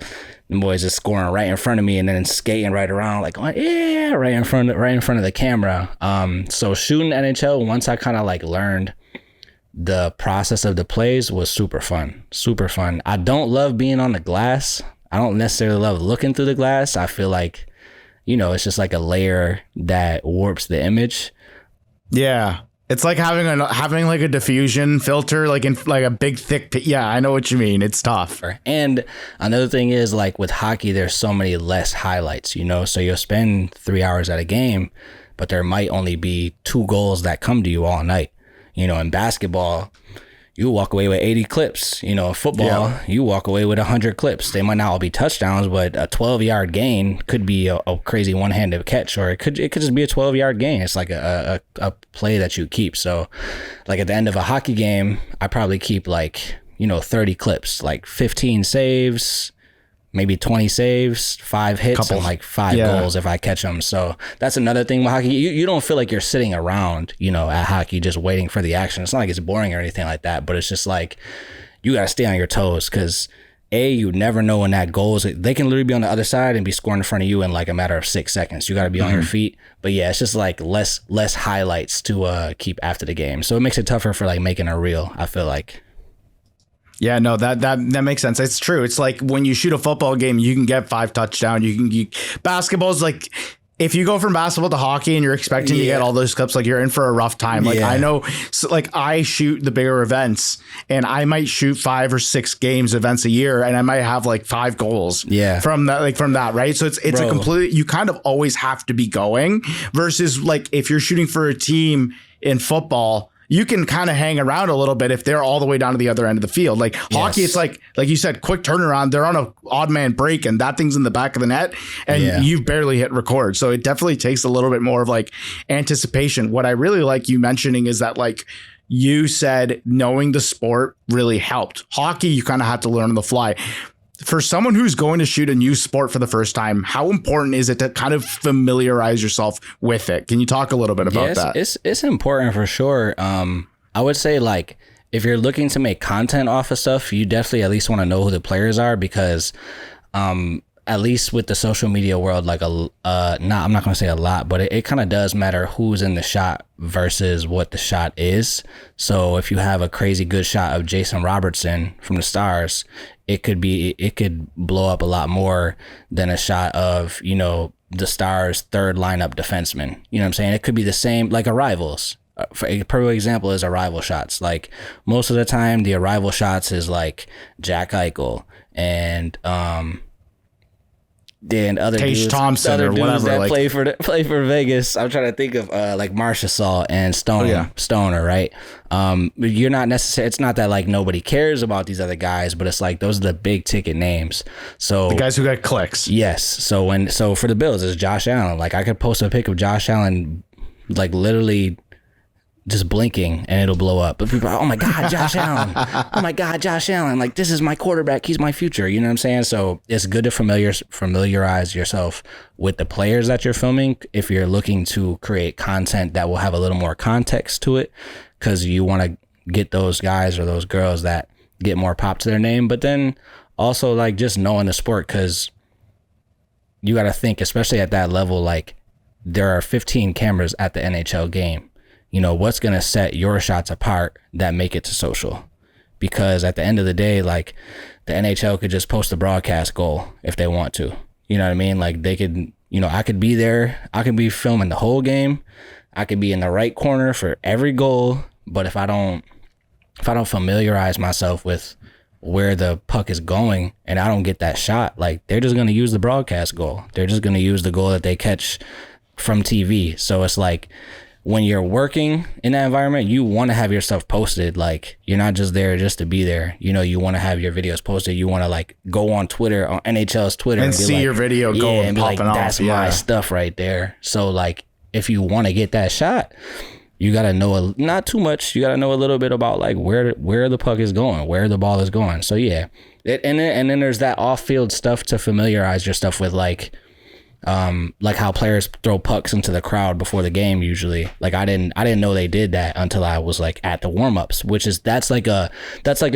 boys just scoring right in front of me and then skating right around like, oh, yeah, right in front of the camera. So shooting NHL, once I kind of like learned the process of the plays, was super fun. I don't love being on the glass. I don't necessarily love looking through the glass. I feel like, it's just like a layer that warps the image. Yeah. It's like having like a diffusion filter, like in like a big thick. Yeah, I know what you mean. It's tough. And another thing is like with hockey, there's so many less highlights, so you'll spend 3 hours at a game, but there might only be 2 goals that come to you all night. In basketball, you walk away with 80 clips. Football, you walk away with 100 clips. They might not all be touchdowns, but a 12-yard gain could be a crazy one-handed catch, or it could just be a 12-yard gain. It's like a play that you keep. So, like at the end of a hockey game, I probably keep like 30 clips, like 15 saves, maybe 20 saves, 5 hits, and like 5 goals if I catch them. So that's another thing with hockey. You don't feel like you're sitting around, at hockey just waiting for the action. It's not like it's boring or anything like that, but it's just like you got to stay on your toes, because you never know when that goal is. They can literally be on the other side and be scoring in front of you in like a matter of 6 seconds. You got to be on your feet. But yeah, it's just like less highlights to keep after the game. So it makes it tougher for like making a reel, I feel like. Yeah, no, that makes sense. It's true. It's like when you shoot a football game, you can get 5 touchdowns. Basketball's like, if you go from basketball to hockey and you're expecting to get all those clips, like you're in for a rough time. Like I know, so like I shoot the bigger events and I might shoot 5 or 6 events a year, and I might have like 5 goals from that. Right. So it's a complete, you kind of always have to be going versus like if you're shooting for a team in football, you can kind of hang around a little bit if they're all the way down to the other end of the field. Like hockey, it's like you said, quick turnaround. They're on an odd man break and that thing's in the back of the net and you've barely hit record. So it definitely takes a little bit more of like anticipation. What I really like you mentioning is that like you said knowing the sport really helped. Hockey, you kind of have to learn on the fly. For someone who's going to shoot a new sport for the first time, how important is it to kind of familiarize yourself with it? Can you talk a little bit about that? It's important for sure. I would say like if you're looking to make content off of stuff, you definitely at least want to know who the players are because at least with the social media world, like I'm not going to say a lot, but it kind of does matter who's in the shot versus what the shot is. So if you have a crazy good shot of Jason Robertson from the Stars, it could blow up a lot more than a shot of, you know, the Stars' third lineup defenseman. You know what I'm saying? It could be the same, like Arrivals. For a perfect example is Arrival shots. Like most of the time, the Arrival shots is like Jack Eichel and then other Tage dudes, Thompson other or dudes whatever, that like, play for Vegas. I'm trying to think of like Marchessault and Stoner, right? You're not necessarily. It's not that like nobody cares about these other guys, but it's like those are the big ticket names. So the guys who got clicks. Yes. So for the Bills, it's Josh Allen. Like I could post a pic of Josh Allen, like literally just blinking and it'll blow up. But people are, oh my God, Josh Allen. Oh my God, Josh Allen. Like this is my quarterback. He's my future. You know what I'm saying? So it's good to familiarize yourself with the players that you're filming if you're looking to create content that will have a little more context to it, because you want to get those guys or those girls that get more pop to their name. But then also like just knowing the sport, because you got to think, especially at that level, like there are 15 cameras at the NHL game. You know, what's going to set your shots apart that make it to social? Because at the end of the day, like the NHL could just post a broadcast goal if they want to. You know what I mean? Like they could, you know, I could be there. I could be filming the whole game. I could be in the right corner for every goal. But if I don't familiarize myself with where the puck is going and I don't get that shot, like they're just going to use the broadcast goal. They're just going to use the goal that they catch from TV. So it's like, when you're working in that environment, you want to have your stuff posted. Like you're not just there just to be there. You know, you want to have your videos posted. You want to like go on Twitter, on NHL's Twitter, and see like, your video go and popping like, off. That's my stuff right there. So like, if you want to get that shot, you got to know not too much. You got to know a little bit about like where the puck is going, where the ball is going. So yeah, and then there's that off-field stuff to familiarize your stuff with, like how players throw pucks into the crowd before the game. Usually, like I didn't know they did that until I was like at the warm-ups, which is that's like a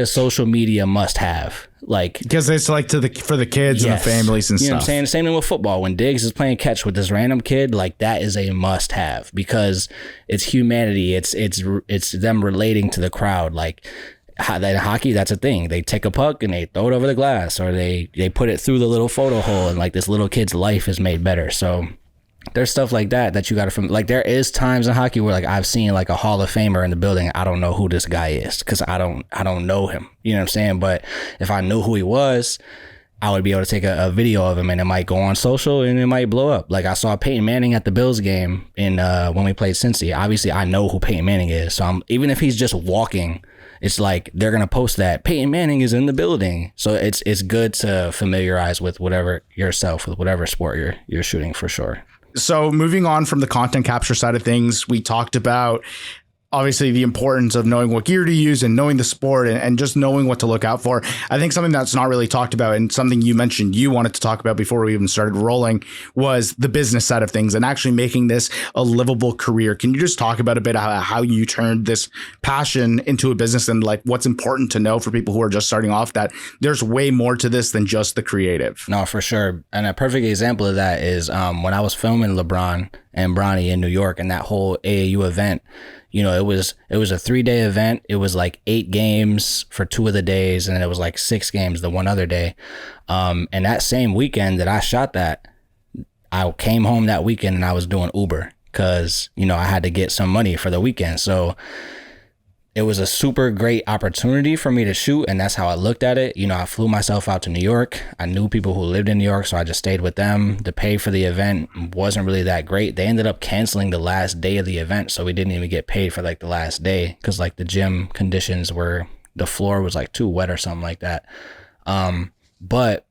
social media must have, like because it's like for the kids and the families and stuff. You know what stuff. I'm saying? Same thing with football. When Diggs is playing catch with this random kid, like that is a must have because it's humanity. It's them relating to the crowd. Like that hockey, that's a thing. They take a puck and they throw it over the glass, or they put it through the little photo hole, and like this little kid's life is made better. So there's stuff like that you got to, like there is times in hockey where like I've seen like a Hall of Famer in the building. I don't know who this guy is because I don't know him. You know what I'm saying? But if I knew who he was, I would be able to take a video of him and it might go on social and it might blow up. Like I saw Peyton Manning at the Bills game in when we played Cincy. Obviously I know who Peyton Manning is. So even if he's just walking, it's like they're going to post that Peyton Manning is in the building. So it's good to familiarize with whatever sport you're shooting for sure. So moving on from the content capture side of things, we talked about obviously the importance of knowing what gear to use and knowing the sport and just knowing what to look out for. I think something that's not really talked about, and something you mentioned you wanted to talk about before we even started rolling, was the business side of things and actually making this a livable career. Can you just talk about a bit how you turned this passion into a business, and like what's important to know for people who are just starting off, that there's way more to this than just the creative? No, for sure. And a perfect example of that is when I was filming LeBron and Bronny in New York and that whole AAU event. You know, it was a 3-day event. It was like 8 games for 2 of the days, and then it was like 6 games the one other day. And that same weekend that I shot that, I came home that weekend and I was doing Uber because, you know, I had to get some money for the weekend. So it was a super great opportunity for me to shoot, and that's how I looked at it. You know, I flew myself out to New York. I knew people who lived in New York, so I just stayed with them. The pay for the event wasn't really that great. They ended up canceling the last day of the event, so we didn't even get paid for like the last day because like the gym conditions were, the floor was like too wet or something like that. But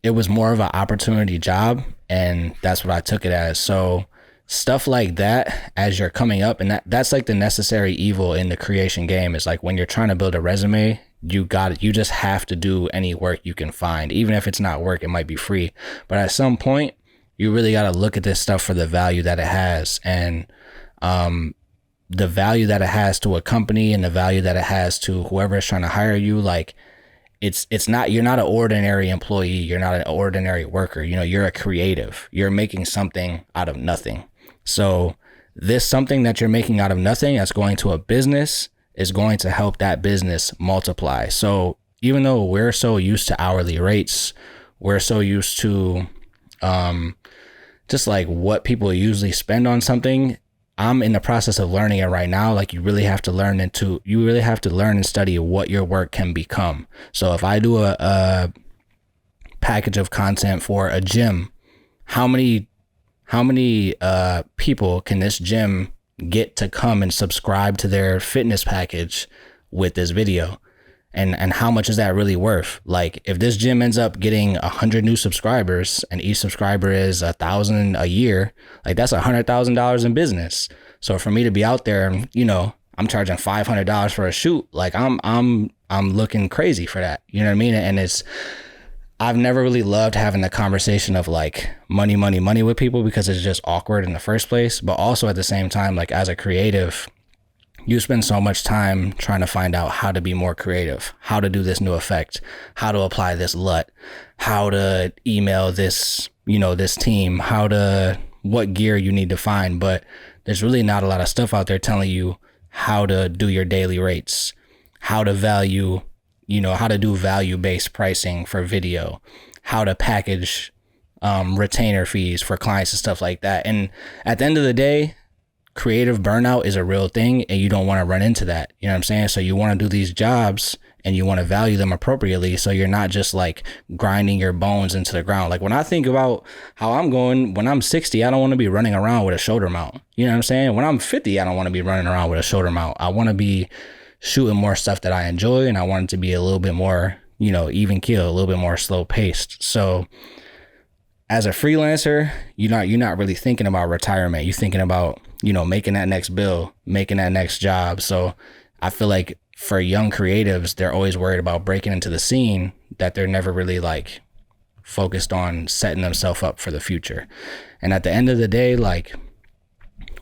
it was more of an opportunity job, and that's what I took it as. So stuff like that as you're coming up, and that's like the necessary evil in the creation game, is like when you're trying to build a resume, you just have to do any work you can find. Even if it's not work, it might be free, but at some point you really got to look at this stuff for the value that it has, and the value that it has to a company and the value that it has to whoever is trying to hire you. Like it's not, you're not an ordinary employee, you're not an ordinary worker, you know, you're a creative, you're making something out of nothing. So this something that you're making out of nothing that's going to a business is going to help that business multiply. So even though we're so used to hourly rates, we're so used to just like what people usually spend on something, I'm in the process of learning it right now. Like you really have to learn and study what your work can become. So if I do a package of content for a gym, how many people can this gym get to come and subscribe to their fitness package with this video? And how much is that really worth? Like if this gym ends up getting 100 new subscribers and each subscriber is $1,000 a year, like that's $100,000 in business. So for me to be out there, you know, I'm charging $500 for a shoot. Like I'm looking crazy for that. You know what I mean? And I've never really loved having the conversation of like money with people because it's just awkward in the first place. But also at the same time, like as a creative, you spend so much time trying to find out how to be more creative, how to do this new effect, how to apply this LUT, how to email this, you know, this team, what gear you need to find. But there's really not a lot of stuff out there telling you how to do your daily rates, how to do value-based pricing for video, how to package retainer fees for clients and stuff like that. And at the end of the day, creative burnout is a real thing, and you don't want to run into that. You know what I'm saying? So you want to do these jobs and you want to value them appropriately, so you're not just like grinding your bones into the ground. Like when I think about how I'm going, when I'm 60, I don't want to be running around with a shoulder mount. You know what I'm saying? When I'm 50, I don't want to be running around with a shoulder mount. I want to be shooting more stuff that I enjoy, and I want it to be a little bit more, you know, even keel, a little bit more slow paced. So as a freelancer, you're not really thinking about retirement. You're thinking about, you know, making that next bill, making that next job. So I feel like for young creatives, they're always worried about breaking into the scene, that they're never really like focused on setting themselves up for the future. And at the end of the day, like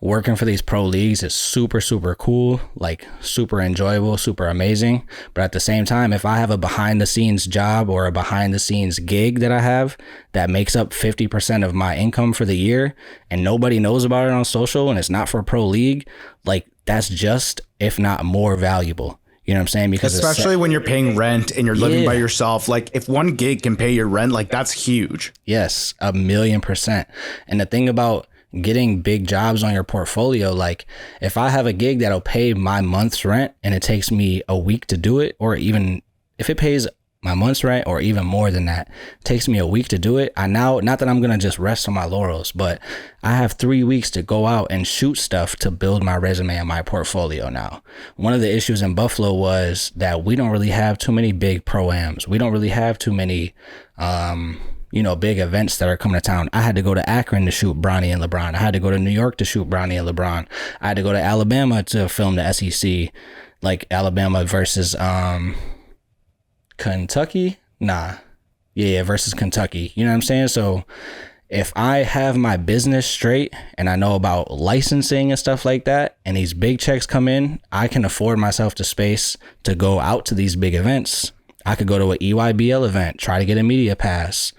working for these pro leagues is super, super cool, like super enjoyable, super amazing. But at the same time, if I have a behind the scenes job or a behind the scenes gig that I have that makes up 50% of my income for the year and nobody knows about it on social and it's not for a pro league, like that's just, if not more valuable. You know what I'm saying? Because especially when you're paying rent and you're living by yourself, like if one gig can pay your rent, like that's huge. Yes, 1,000,000%. And the thing about getting big jobs on your portfolio, like if I have a gig that'll pay my month's rent and it takes me a week to do it, or even if it pays my month's rent or even more than that, it takes me a week to do it. Not that I'm going to just rest on my laurels, but I have 3 weeks to go out and shoot stuff to build my resume and my portfolio now. One of the issues in Buffalo was that we don't really have too many big pro-ams. We don't really have too many big events that are coming to town. I had to go to Akron to shoot Bronny and LeBron. I had to go to New York to shoot Bronny and LeBron. I had to go to Alabama to film the SEC, like Alabama versus Kentucky. Versus Kentucky. You know what I'm saying? So if I have my business straight and I know about licensing and stuff like that, and these big checks come in, I can afford myself the space to go out to these big events. I could go to an EYBL event, try to get a media pass,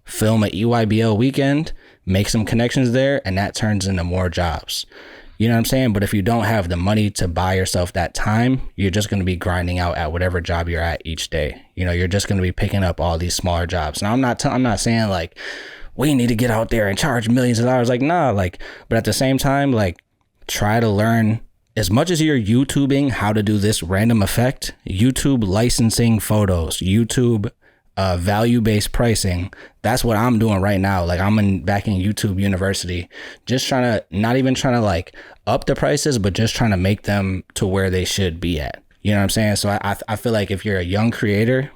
film an EYBL weekend, make some connections there, and that turns into more jobs. You know what I'm saying? But if you don't have the money to buy yourself that time, you're just going to be grinding out at whatever job you're at each day. You're just going to be picking up all these smaller jobs. Now, I'm not saying like we need to get out there and charge millions of dollars. Like, nah, like, but at the same time, like, try to learn as much as you're YouTubing how to do this random effect, YouTube licensing photos, YouTube value-based pricing. That's what I'm doing right now. Like, I'm back in YouTube University, just not even trying to like up the prices, but just trying to make them to where they should be at. You know what I'm saying? So I feel like if you're a young creator,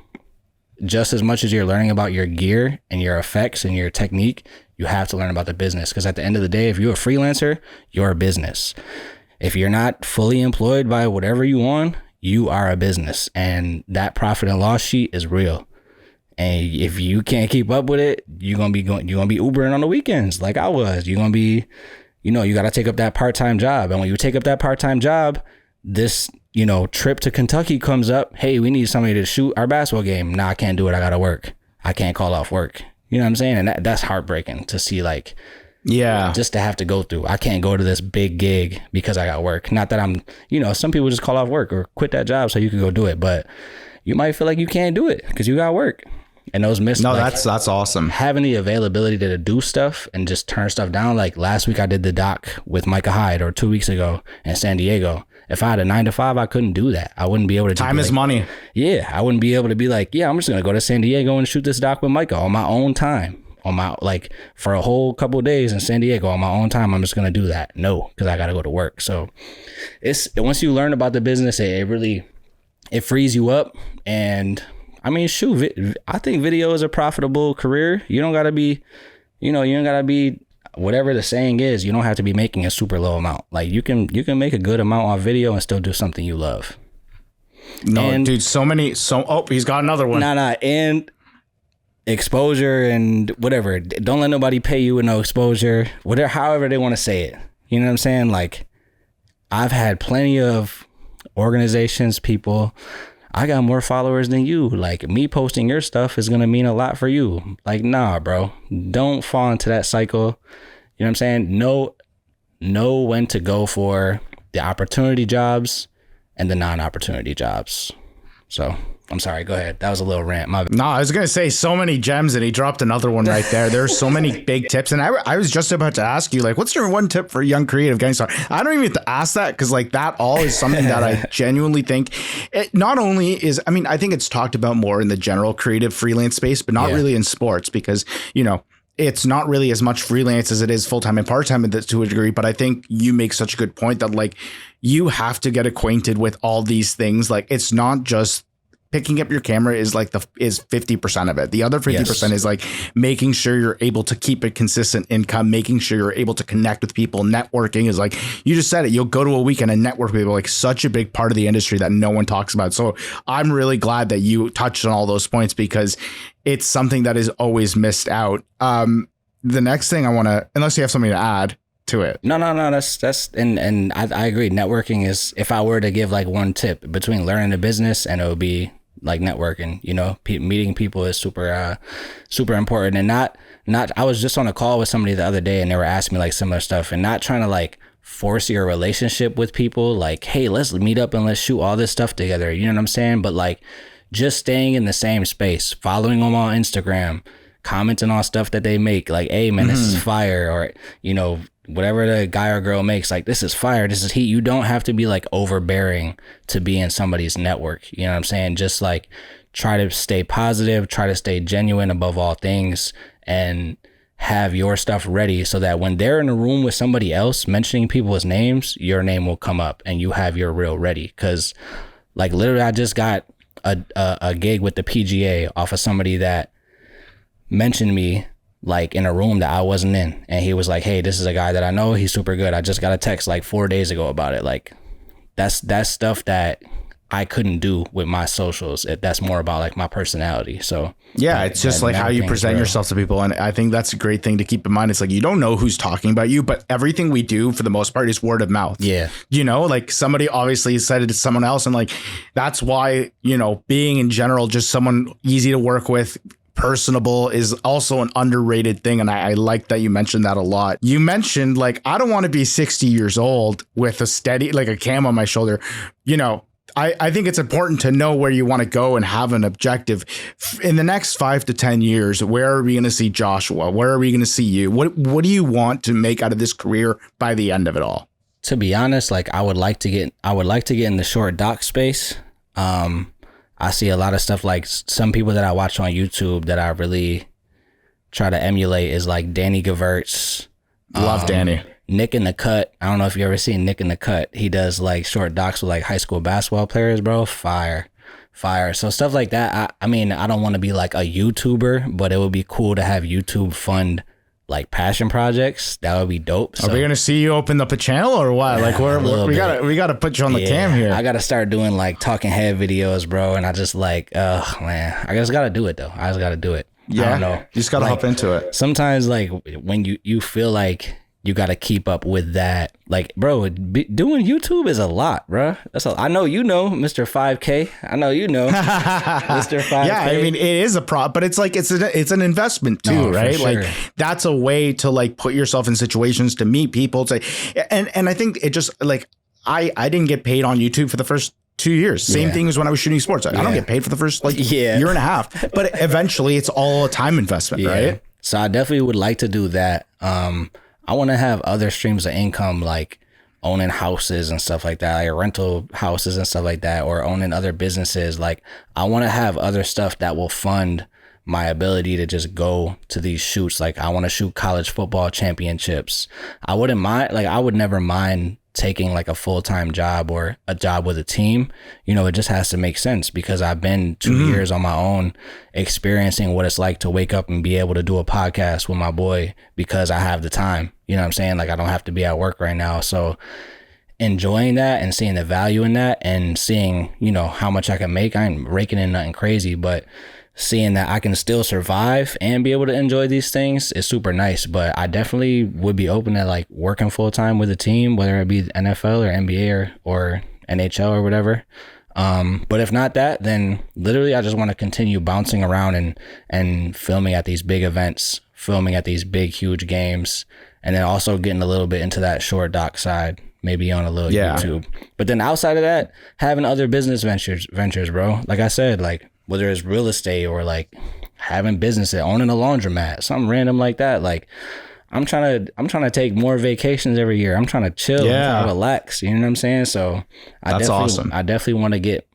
just as much as you're learning about your gear and your effects and your technique, you have to learn about the business. Because at the end of the day, if you're a freelancer, you're a business. If you're not fully employed by whatever you want, you are a business, and that profit and loss sheet is real. And if you can't keep up with it, you're gonna be Ubering on the weekends like I was. You're gonna be, you gotta take up that part-time job. And when you take up that part-time job, this, trip to Kentucky comes up. Hey, we need somebody to shoot our basketball game. Nah, I can't do it. I gotta work. I can't call off work. You know what I'm saying? And that's heartbreaking to see, like, yeah, just to have to go through. I can't go to this big gig because I got work. Not that I'm, some people just call off work or quit that job so you can go do it, but you might feel like you can't do it because you got work. And those missed. No, that's awesome. Having the availability to do stuff and just turn stuff down. Like last week I did the doc with Micah Hyde, or 2 weeks ago in San Diego. If I had a 9 to 5, I couldn't do that. I wouldn't be able to. Time is money. Yeah, I wouldn't be able to be like, yeah, I'm just gonna go to San Diego and shoot this doc with Micah on my own time. On my, like, for a whole couple of days in San Diego on my own time, I'm just gonna do that. No, because I gotta go to work. So it's, once you learn about the business, it really, it frees you up. And I mean, shoot, I think video is a profitable career. You don't gotta be, you don't gotta be, whatever the saying is, you don't have to be making a super low amount. Like you can make a good amount on video and still do something you love. No, and, dude, he's got another one. And exposure and whatever. Don't let nobody pay you with no exposure. Whatever, however they want to say it. You know what I'm saying? Like, I've had plenty of organizations, people. I got more followers than you. Like, me posting your stuff is gonna mean a lot for you. Like, nah, bro. Don't fall into that cycle. You know what I'm saying? Know when to go for the opportunity jobs and the non-opportunity jobs. So I'm sorry, go ahead. That was a little rant. No, I was going to say so many gems, and he dropped another one right there. There's so many big tips. And I was just about to ask you, like, what's your one tip for a young creative getting started? I don't even have to ask that, because like that all is something that I genuinely think it not only is, I mean, I think it's talked about more in the general creative freelance space, but not really in sports, because, it's not really as much freelance as it is full-time and part-time to a degree. But I think you make such a good point that like you have to get acquainted with all these things. Like, it's not just picking up your camera is 50% of it. The other 50% is like making sure you're able to keep a consistent income, making sure you're able to connect with people. Networking is like, you just said it, you'll go to a weekend and network with people, like such a big part of the industry that no one talks about. So I'm really glad that you touched on all those points, because it's something that is always missed out. The next thing I want to, unless you have something to add to it. No. That's and I agree. Networking is, if I were to give like one tip between learning the business, and it would be like networking, meeting people is super important. And not, I was just on a call with somebody the other day, and they were asking me like similar stuff, and not trying to like force your relationship with people. Like, hey, let's meet up and let's shoot all this stuff together. You know what I'm saying? But like just staying in the same space, following them on Instagram, commenting on stuff that they make. Like, hey man, this is fire. Or, whatever the guy or girl makes, like, this is fire, this is heat. You don't have to be like overbearing to be in somebody's network. You know what I'm saying? Just like try to stay positive, try to stay genuine above all things, and have your stuff ready so that when they're in a room with somebody else mentioning people's names, your name will come up and you have your reel ready. Cause like literally I just got a gig with the PGA off of somebody that mentioned me like in a room that I wasn't in, and he was like, hey, this is a guy that I know, he's super good, I just got a text like 4 days ago about it. Like that's stuff that I couldn't do with my socials. That's more about like my personality. So yeah, it's just like how you present yourself to people. And I think that's a great thing to keep in mind. It's like, you don't know who's talking about you, but everything we do for the most part is word of mouth. Yeah. You know, like somebody obviously said it to someone else. And like, that's why, you know, being in general, just someone easy to work with, personable, is also an underrated thing. And I like that you mentioned that a lot. You mentioned like, I don't want to be 60 years old with a steady, like a cam on my shoulder. You know, I think it's important to know where you want to go and have an objective. In the next 5 to 10 years, where are we going to see Joshua? Where are we going to see you? What do you want to make out of this career by the end of it all? To be honest, like I would like to get in the short doc space. I see a lot of stuff, like some people that I watch on YouTube that I really try to emulate is like Danny Gevirtz. Love Danny. Nick in the Cut. I don't know if you ever seen Nick in the Cut. He does like short docs with like high school basketball players, bro. Fire. So stuff like that. I mean, I don't want to be like a YouTuber, but it would be cool to have YouTube fund like passion projects. That would be dope. So, are we gonna see you open up a channel or what? Like we gotta put you on the cam here. I gotta start doing like talking head videos, bro. And I just like, oh man, I just gotta do it though. I just gotta do it. Yeah, I don't know. You just gotta hop into it. Sometimes like when you feel like you got to keep up with that. Like, bro, doing YouTube is a lot, bro. I know, you know, Mr. 5K. I know, you know, Mr. 5K. Yeah, I mean, it is a prop, but it's like, it's an investment too, right? Sure. Like that's a way to like put yourself in situations to meet people. And I think it just like, I didn't get paid on YouTube for the first 2 years. Same thing as when I was shooting sports. I don't get paid for the first like year and a half, but eventually it's all a time investment, right? So I definitely would like to do that. I want to have other streams of income, like owning houses and stuff like that, like rental houses and stuff like that, or owning other businesses. Like I want to have other stuff that will fund my ability to just go to these shoots. Like I want to shoot college football championships. I would never mind taking like a full-time job or a job with a team. You know, it just has to make sense because I've been 2 years on my own experiencing what it's like to wake up and be able to do a podcast with my boy because I have the time. You know what I'm saying? Like I don't have to be at work right now. So enjoying that and seeing the value in that and seeing, you know, how much I can make. I ain't raking in nothing crazy, but seeing that I can still survive and be able to enjoy these things is super nice. But I definitely would be open to like working full time with a team, whether it be NFL or NBA or NHL or whatever. But if not that, then literally I just want to continue bouncing around and filming at these big events, filming at these big, huge games, and then also getting a little bit into that short doc side, maybe on a little YouTube. But then outside of that, having other business ventures, bro. Like I said, like whether it's real estate or like having business, owning a laundromat, something random like that. Like I'm trying to take more vacations every year. I'm trying to chill, I'm trying to relax. You know what I'm saying? So that's awesome. I definitely want to get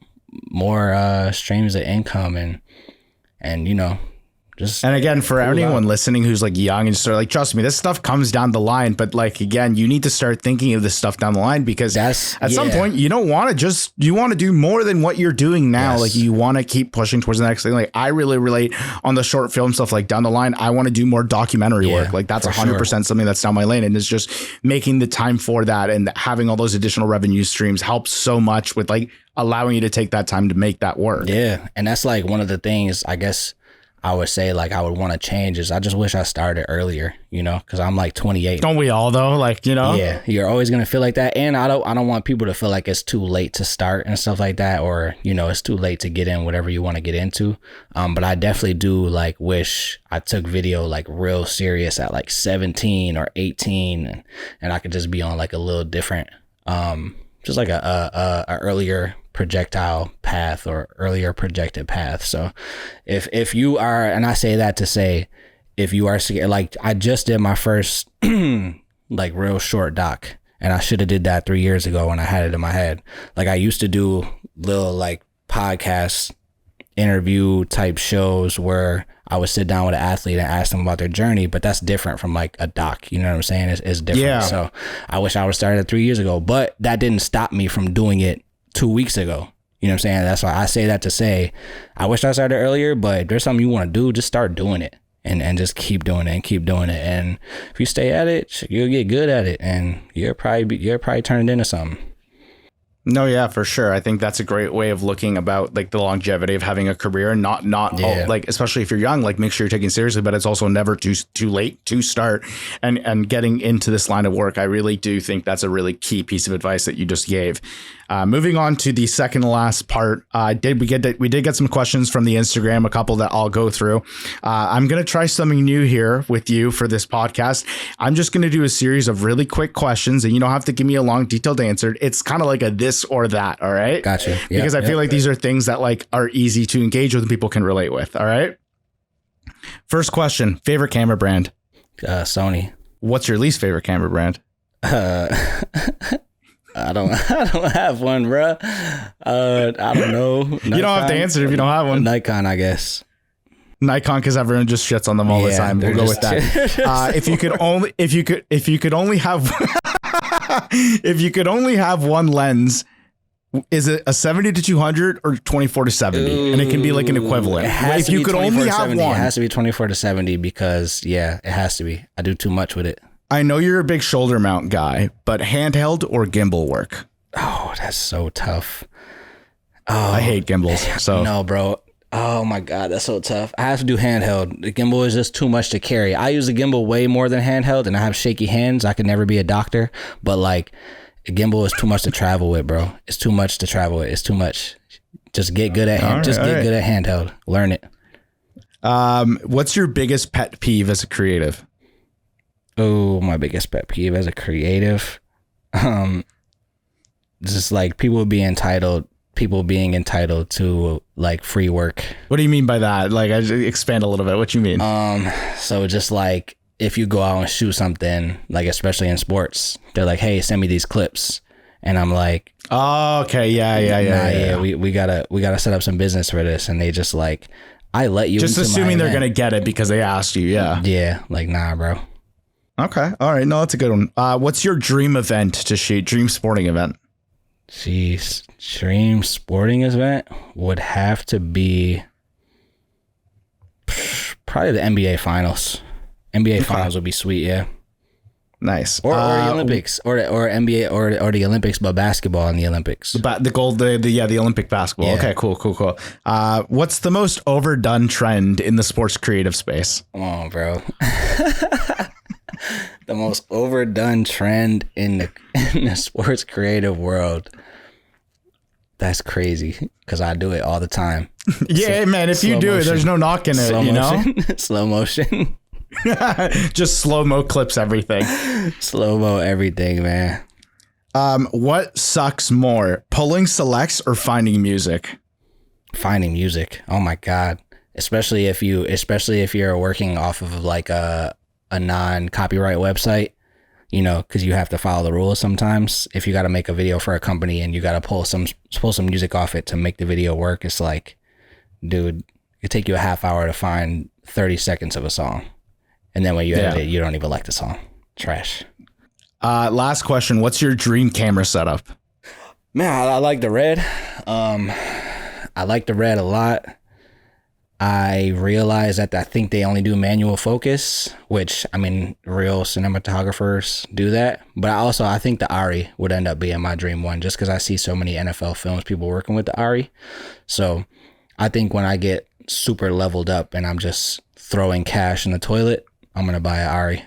more streams of income and you know. And again, for anyone listening who's like young and sort of like, trust me, this stuff comes down the line. But like, again, you need to start thinking of this stuff down the line because at some point you don't want to you want to do more than what you're doing now. Like you want to keep pushing towards the next thing. Like I really relate on the short film stuff, like down the line, I want to do more documentary work. Like that's 100% something that's down my lane. And it's just making the time for that and having all those additional revenue streams helps so much with like allowing you to take that time to make that work. Yeah. And that's like one of the things I guess I would say like I would want to change is I just wish I started earlier, you know, because I'm like 28. Don't we all though? Like, you know? Yeah, you're always going to feel like that. And I don't want people to feel like it's too late to start and stuff like that, or, you know, it's too late to get in whatever you want to get into. But I definitely do like wish I took video like real serious at like 17 or 18 and I could just be on like a little different, just like a earlier projectile path or earlier projected path. So if you are, and I say that to say, if you are like, I just did my first like real short doc and I should have did that 3 years ago when I had it in my head. Like I used to do little like podcast interview type shows where I would sit down with an athlete and ask them about their journey, but that's different from like a doc. You know what I'm saying? It's different. Yeah. So I wish I would have started 3 years ago, but that didn't stop me from doing it 2 weeks ago. You know what I'm saying? That's why I say that to say, I wish I started earlier, but if there's something you want to do, just start doing it and just keep doing it and keep doing it. And if you stay at it, you'll get good at it, and you'll probably turn it into something. No, yeah, for sure. I think that's a great way of looking about like the longevity of having a career, and not like, especially if you're young, like make sure you're taking it seriously, but it's also never too late to start and getting into this line of work. I really do think that's a really key piece of advice that you just gave. Moving on to the second to last part, we did get some questions from the Instagram, a couple that I'll go through. I'm going to try something new here with you for this podcast. I'm just going to do a series of really quick questions, and you don't have to give me a long, detailed answer. It's kind of like a this or that. All right. Gotcha. Yep, because I feel like these are things that like are easy to engage with and people can relate with. All right. First question, favorite camera brand? Sony. What's your least favorite camera brand? I don't have one, bro. I don't know. Nikon, you don't have to answer if you don't have one. Nikon, I guess. Nikon, because everyone just shits on them all the time. We'll go with that. If you could only have if you could only have one lens, is it a 70-200 or 24-70? And it can be like an equivalent. If you could only have one, it has to be 24-70 because it has to be. I do too much with it. I know you're a big shoulder mount guy, but handheld or gimbal work? Oh, that's so tough. Oh, I hate gimbals. So no, bro. Oh my God, that's so tough. I have to do handheld. The gimbal is just too much to carry. I use the gimbal way more than handheld, and I have shaky hands. I could never be a doctor, but like a gimbal is too much to travel with, bro. It's too much to travel with. It's too much. Just get good at good at handheld. Learn it. What's your biggest pet peeve as a creative? Oh, my biggest pet peeve as a creative, just like people being entitled to like free work. What do you mean by that? Like, I expand a little bit. What you mean? So just like if you go out and shoot something, like especially in sports, they're like, "Hey, send me these clips," and I'm like, "Oh, okay, yeah. We gotta set up some business for this," and they just like, I let you just assuming they're gonna get it because they asked you, yeah, like nah, bro. Okay. All right. No, that's a good one. What's your dream event to shoot? Dream sporting event? Jeez. Dream sporting event would have to be probably the NBA finals. NBA finals would be sweet. Yeah. Nice. Or the Olympics or NBA or the Olympics, but basketball in the Olympics. The Olympic basketball. Yeah. Okay, cool. What's the most overdone trend in the sports creative space? Come on, bro. The most overdone trend in the sports creative world. That's crazy because I do it all the time. Yeah, man. If you do it, there's no knocking it. You know, slow motion. Just slow-mo clips everything. Slow-mo everything, man. What sucks more, pulling selects or finding music? Finding music. Oh my God. Especially if you're working off of like a non-copyright website, you know, because you have to follow the rules sometimes. If you got to make a video for a company and you got to pull some music off it to make the video work, it's like, dude, it take you a half hour to find 30 seconds of a song. And then when you edit it, you don't even like the song. Trash. Last question. What's your dream camera setup? Man, I like the Red. I like the Red a lot. I realize that I think they only do manual focus, which, I mean, real cinematographers do that. But I think the Ari would end up being my dream one just because I see so many NFL films, people working with the Ari. So I think when I get super leveled up and I'm just throwing cash in the toilet, I'm going to buy an Ari.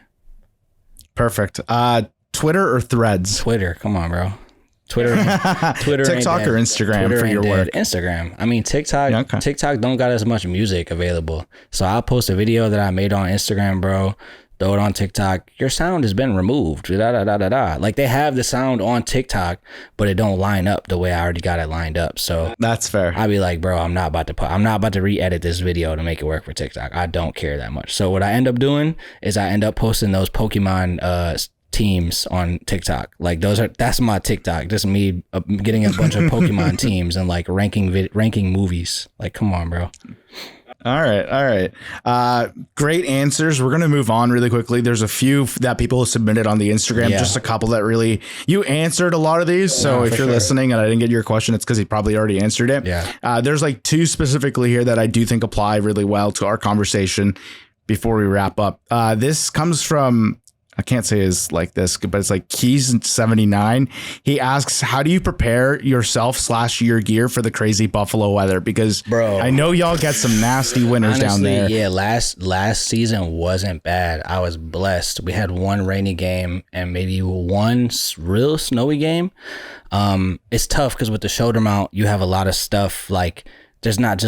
Perfect. Twitter or Threads? Twitter. Come on, bro. Twitter, TikTok or Instagram Twitter for your work? Instagram. I mean, TikTok don't got as much music available. So I'll post a video that I made on Instagram, bro. Throw it on TikTok. Your sound has been removed. Like they have the sound on TikTok, but it don't line up the way I already got it lined up. So that's fair. I'd be like, bro, I'm not about to re-edit this video to make it work for TikTok. I don't care that much. So what I end up doing is I end up posting those Pokemon teams on TikTok. Like that's my TikTok. Just me getting a bunch of Pokemon teams and like ranking movies. Like, come on, bro. All right. Great answers. We're going to move on really quickly. There's a few that people submitted on the Instagram, just a couple that really, you answered a lot of these. So if you're listening and I didn't get your question, it's because he probably already answered it. Yeah. There's like two specifically here that I do think apply really well to our conversation. before we wrap up. This comes from, I can't say it's like this, but it's like Keys79. He asks, how do you prepare yourself / your gear for the crazy Buffalo weather? Because bro, I know y'all get some nasty winters down there. Yeah, last season wasn't bad. I was blessed. We had one rainy game and maybe one real snowy game. It's tough because with the shoulder mount, you have a lot of stuff. Like there's not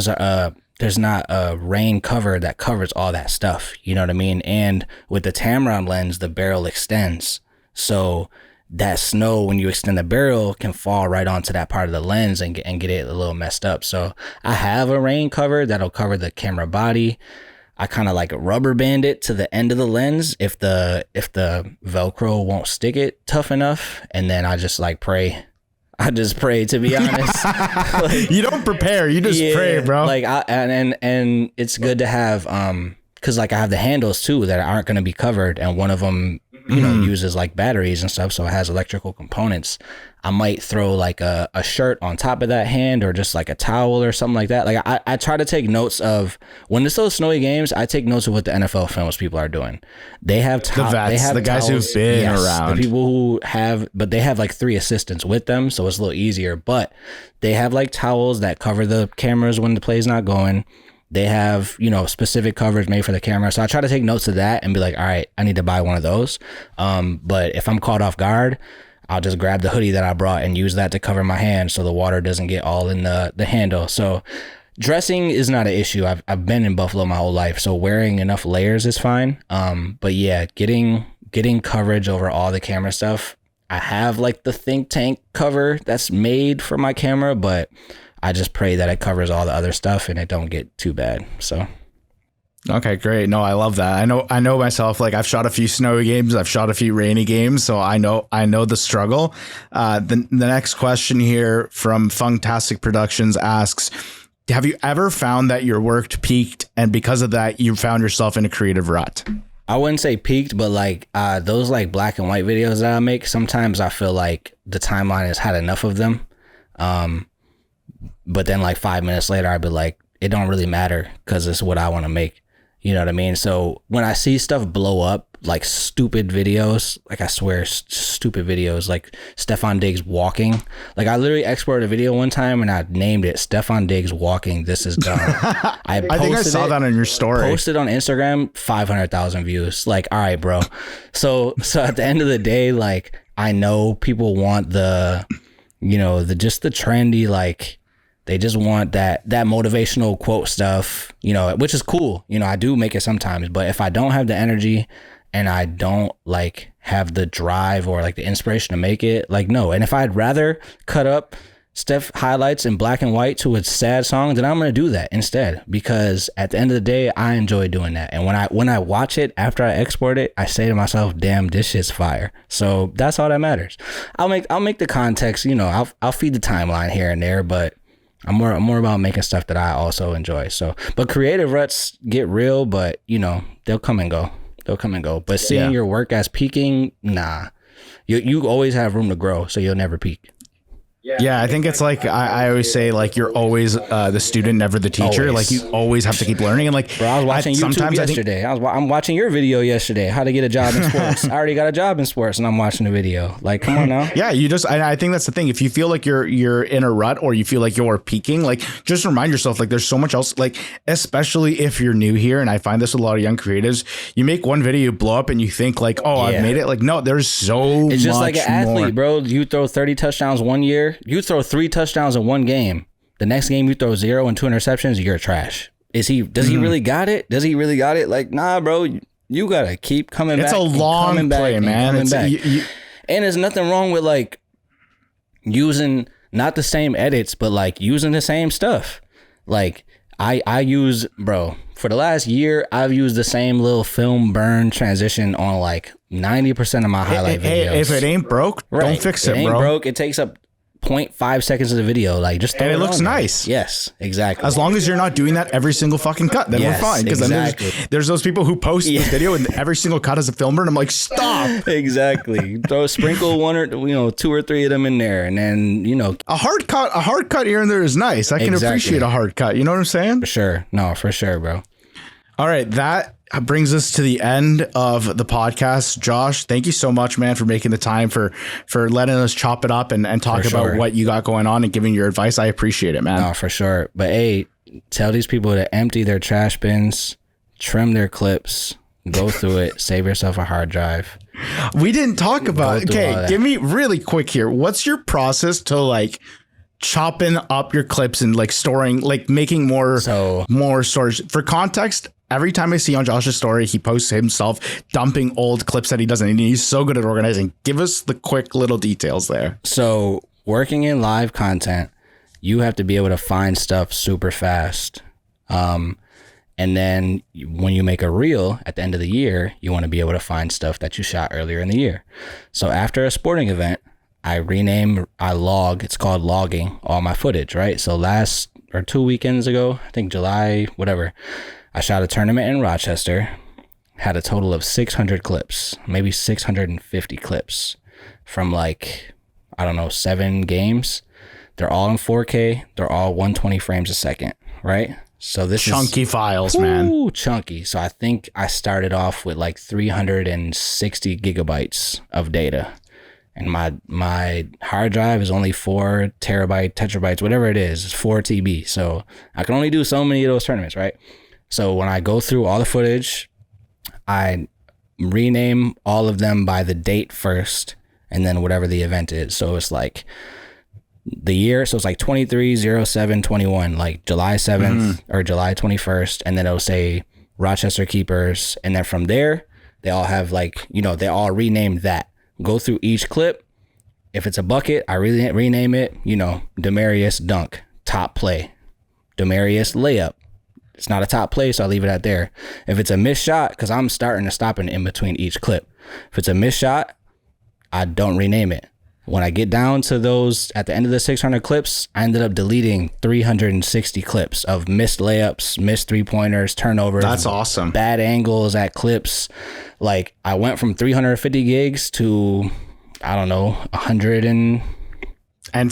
a rain cover that covers all that stuff. You know what I mean? And with the Tamron lens, the barrel extends. So that snow, when you extend the barrel, can fall right onto that part of the lens and get it a little messed up. So I have a rain cover that'll cover the camera body. I kind of like rubber band it to the end of the lens if the Velcro won't stick it tough enough. And then I just like pray. I just pray, to be honest. Like, you don't prepare, you just pray, bro. Like and it's good to have because like I have the handles too that aren't going to be covered, and one of them uses like batteries and stuff, so it has electrical components. I might throw like a shirt on top of that hand, or just like a towel or something like that. Like I try to take notes of when it's those snowy games. I take notes of what the NFL films people are doing. They have the vets, they have the guys towels, who've been around, the people who have, but they have like 3 assistants with them, so it's a little easier. But they have like towels that cover the cameras when the play's not going. They have, specific coverage made for the camera. So I try to take notes of that and be like, all right, I need to buy one of those. But if I'm caught off guard, I'll just grab the hoodie that I brought and use that to cover my hand so the water doesn't get all in the handle. So dressing is not an issue. I've been in Buffalo my whole life, so wearing enough layers is fine. But yeah, getting coverage over all the camera stuff. I have like the think tank cover that's made for my camera, but I just pray that it covers all the other stuff and it don't get too bad. So. Okay, great. No, I love that. I know myself, like I've shot a few snowy games. I've shot a few rainy games. So I know the struggle. The next question here from Funktastic Productions asks, have you ever found that your work peaked and because of that, you found yourself in a creative rut? I wouldn't say peaked, but like those like black and white videos that I make, sometimes I feel like the timeline has had enough of them. But then like 5 minutes later, I'd be like, it don't really matter because it's what I want to make. You know what I mean? So when I see stuff blow up, like stupid videos, like I swear, stupid videos, like Stefan Diggs walking. Like I literally exported a video one time and I named it Stefan Diggs walking. This is dumb. I think I saw that on your story. Posted on Instagram, 500,000 views. Like, all right, bro. So at the end of the day, like I know people want the trendy, like, they just want that motivational quote stuff, which is cool. I do make it sometimes, but if I don't have the energy and I don't like have the drive or like the inspiration to make it, like, no. And if I'd rather cut up Steph highlights in black and white to a sad song, then I'm going to do that instead, because at the end of the day, I enjoy doing that. And when I watch it after I export it, I say to myself, damn, this shit's fire. So that's all that matters. I'll make the context, I'll feed the timeline here and there, but I'm more about making stuff that I also enjoy. So, but creative ruts get real, but they'll come and go. But seeing your work as peaking, nah. You always have room to grow, so you'll never peak. Yeah, I think it's like I always say, like, you're always the student, never the teacher. Always. Like you always have to keep learning. And like, bro, I was watching YouTube yesterday. I'm watching your video yesterday. How to get a job in sports. I already got a job in sports, and I'm watching the video. Like, come on now. Yeah, I think that's the thing. If you feel like you're in a rut or you feel like you're peaking, like just remind yourself, like there's so much else. Like, especially if you're new here, and I find this with a lot of young creatives, you make one video, you blow up, and you think like, oh, I've made it. Like, no, there's so much. It's just like an athlete, more. bro. You throw 30 touchdowns one year. You throw 3 touchdowns in one game. The next game you throw 0 and 2 interceptions, you're trash. Does he really got it? Like, nah, bro, you gotta keep coming back. It's a long play, man. And there's nothing wrong with like using not the same edits, but like using the same stuff. Like I use, bro, for the last year, I've used the same little film burn transition on like 90% of my highlight videos. If it ain't broke, don't fix it, bro. It ain't broke. It takes up 0.5 seconds of the video, like just throw and it looks nice. Yes, exactly. As long as you're not doing that every single fucking cut, then we're fine. Because exactly. then there's those people who post this video and every single cut is a filmer, and I'm like, stop. Exactly. Sprinkle 1 or 2 or 3 of them in there, and then a hard cut here and there is nice. I can appreciate a hard cut. You know what I'm saying? For sure. No, for sure, bro. All right, that brings us to the end of the podcast. Josh, thank you so much, man, for making the time for letting us chop it up and talk about what you got going on and giving your advice. I appreciate it, man. No, for sure. But hey, tell these people to empty their trash bins, trim their clips, go through it, save yourself a hard drive. We didn't talk about, okay, give me really quick here. What's your process to like chopping up your clips and like storing, like making more storage? For context, every time I see on Josh's story, he posts himself dumping old clips that he doesn't need. He's so good at organizing. Give us the quick little details there. So working in live content, you have to be able to find stuff super fast. And then when you make a reel at the end of the year, you want to be able to find stuff that you shot earlier in the year. So after a sporting event, I log, it's called logging, all my footage, right? So 2 weekends ago, I think July, whatever, I shot a tournament in Rochester, had a total of 600 clips, maybe 650 clips from like, I don't know, 7 games. They're all in 4K. They're all 120 frames a second, right? So this chunky files, man. Chunky. So I think I started off with like 360 gigabytes of data. And my hard drive is only 4 tetrabytes, whatever it is. It's 4 TB. So I can only do so many of those tournaments, right? So when I go through all the footage, I rename all of them by the date first, and then whatever the event is. So it's like the year. So it's like 23/07/21, like July 7th or July 21st. And then it'll say Rochester Keepers. And then from there, they all have like, they all renamed that. Go through each clip. If it's a bucket, I really rename it, Demarius dunk, top play. Demarius layup. It's not a top play, so I'll leave it at there. If it's a missed shot, because I'm starting to stop in between each clip. If it's a missed shot, I don't rename it. When I get down to those at the end of the 600 clips, I ended up deleting 360 clips of missed layups, missed 3-pointers, turnovers. That's awesome. Bad angles at clips. Like I went from 350 gigs to, I don't know, 100 and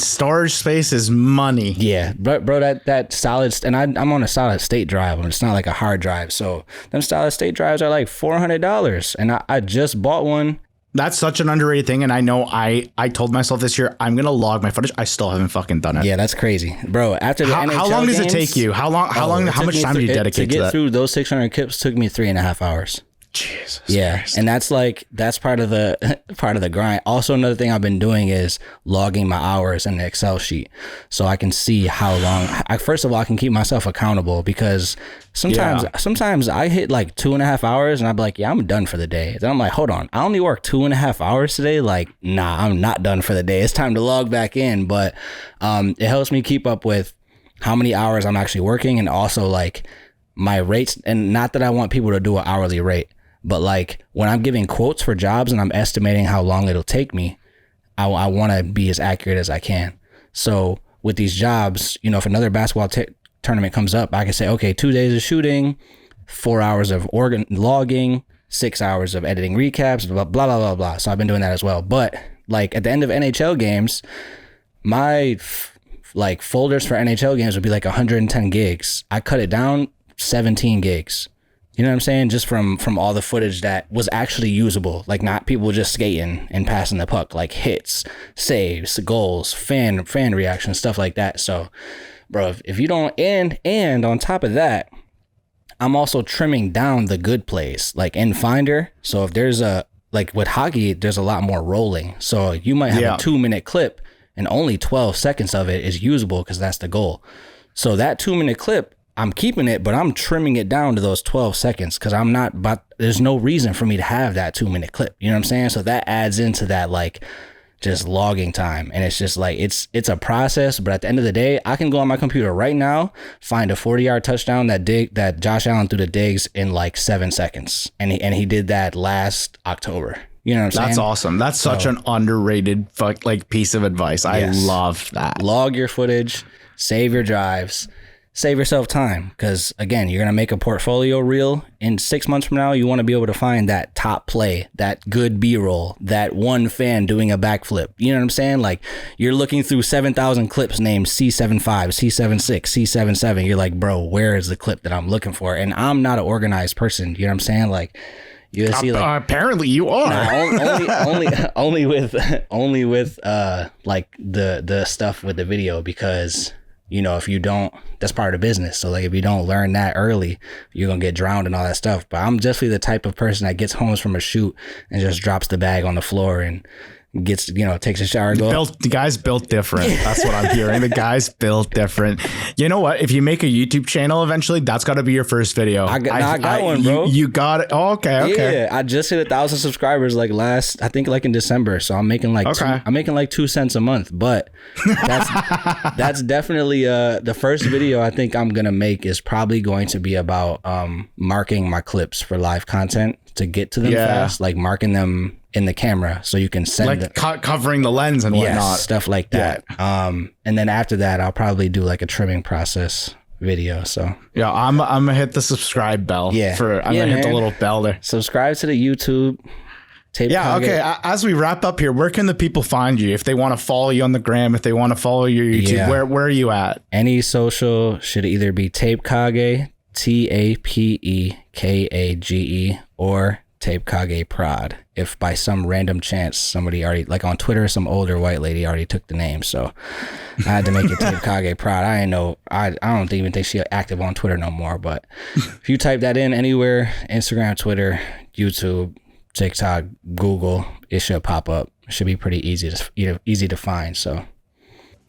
storage space is money. Yeah, bro, that solid, and I'm on a solid state drive. It's not like a hard drive. So them solid state drives are like $400, and I just bought one. That's such an underrated thing. And I know I told myself this year, I'm going to log my footage. I still haven't fucking done it. Yeah, that's crazy. Bro, after the NHL how long does games, it take you? How much time do you dedicate to that? To get through those 600 clips took me 3.5 hours. Jesus. Yeah. Christ. And that's part of the grind. Also, another thing I've been doing is logging my hours in the Excel sheet so I can see how long. First of all, I can keep myself accountable because sometimes I hit like 2.5 hours and I'm like, yeah, I'm done for the day. Then I'm like, hold on, I only worked 2.5 hours today. Like, nah, I'm not done for the day. It's time to log back in. But it helps me keep up with how many hours I'm actually working, and also like my rates. And not that I want people to do an hourly rate, but like when I'm giving quotes for jobs and I'm estimating how long it'll take me, I want to be as accurate as I can. So with these jobs, if another basketball tournament comes up, I can say, okay, 2 days of shooting, 4 hours of logging, 6 hours of editing recaps, blah, blah, blah, blah, blah. So I've been doing that as well. But like at the end of NHL games, my like folders for NHL games would be like 110 gigs. I cut it down 17 gigs. You know what I'm saying? Just from all the footage that was actually usable, like not people just skating and passing the puck, like hits, saves, goals, fan reactions, stuff like that. So, bro, if you don't, and on top of that, I'm also trimming down the good plays, like in Finder. So if there's like with hockey, there's a lot more rolling. So you might have a 2-minute clip and only 12 seconds of it is usable because that's the goal. So that 2-minute clip, I'm keeping it, but I'm trimming it down to those 12 seconds because there's no reason for me to have that 2-minute clip. You know what I'm saying? So that adds into that like just logging time. And it's just like, it's a process, but at the end of the day, I can go on my computer right now, find a 40-yard touchdown that Josh Allen threw to Diggs in like 7 seconds. And he did that last October. You know what I'm saying? That's awesome. That's such an underrated piece of advice. I love that. Log your footage, save your drives. save yourself time, because again, you're gonna make a portfolio reel. In 6 months from now, you want to be able to find that top play, that good B-roll, that one fan doing a backflip. You know what I'm saying? Like, you're looking through 7,000 clips named C75, C76, C77. You're like, bro, where is the clip that I'm looking for? And I'm not an organized person. You know what I'm saying? Like, you see, like, apparently you are. only with like the stuff with the video, because you know, if you don't, that's part of the business. So like, if you don't learn that early, you're gonna get drowned in all that stuff. But I'm definitely the type of person that gets home from a shoot and just drops the bag on the floor and gets, you know, takes a shower. The guy's built different. That's what I'm hearing. The guy's built different. You know what? If you make a YouTube channel eventually, that's got to be your first video. I got one, bro. You got it. Oh, okay. Yeah, I just hit 1,000 subscribers like I think like in December. So I'm making like I'm making like 2 cents a month. But that's definitely the first video I think I'm gonna make is probably going to be about marking my clips for live content to get to them fast, like marking them in the camera so you can send like covering the lens and whatnot, stuff like that. And then after that, I'll probably do like a trimming process video. So yeah, I'm gonna hit the subscribe bell. I'm gonna hit the little bell there. Subscribe to the YouTube. Okay. As we wrap up here, where can the people find you if they want to follow you on the gram? If they want to follow your YouTube, where are you at? Any social should either be Tape Kage, TAPEKAGE, or Tape Kage Prod. If by some random chance somebody already, like on Twitter, some older white lady already took the name, so I had to make it Tape Kage Prod. I don't even think she's active on Twitter no more. But if you type that in anywhere, Instagram, Twitter, YouTube, TikTok, Google, it should pop up. It should be pretty easy to find. So.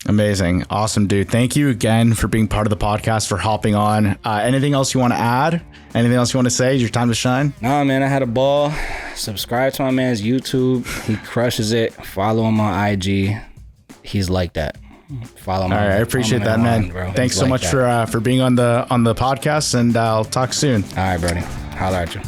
Amazing. Awesome, dude. Thank you again for being part of the podcast, for hopping on. Anything else you want to add? Anything else you want to say? Is your time to shine? No, man, I had a ball. Subscribe to my man's YouTube. He crushes it. Follow him on IG. He's like that. Follow him. All right, I appreciate that, man. Thanks so much for being on the podcast, and I'll talk soon. All right, Brody. Holler at you.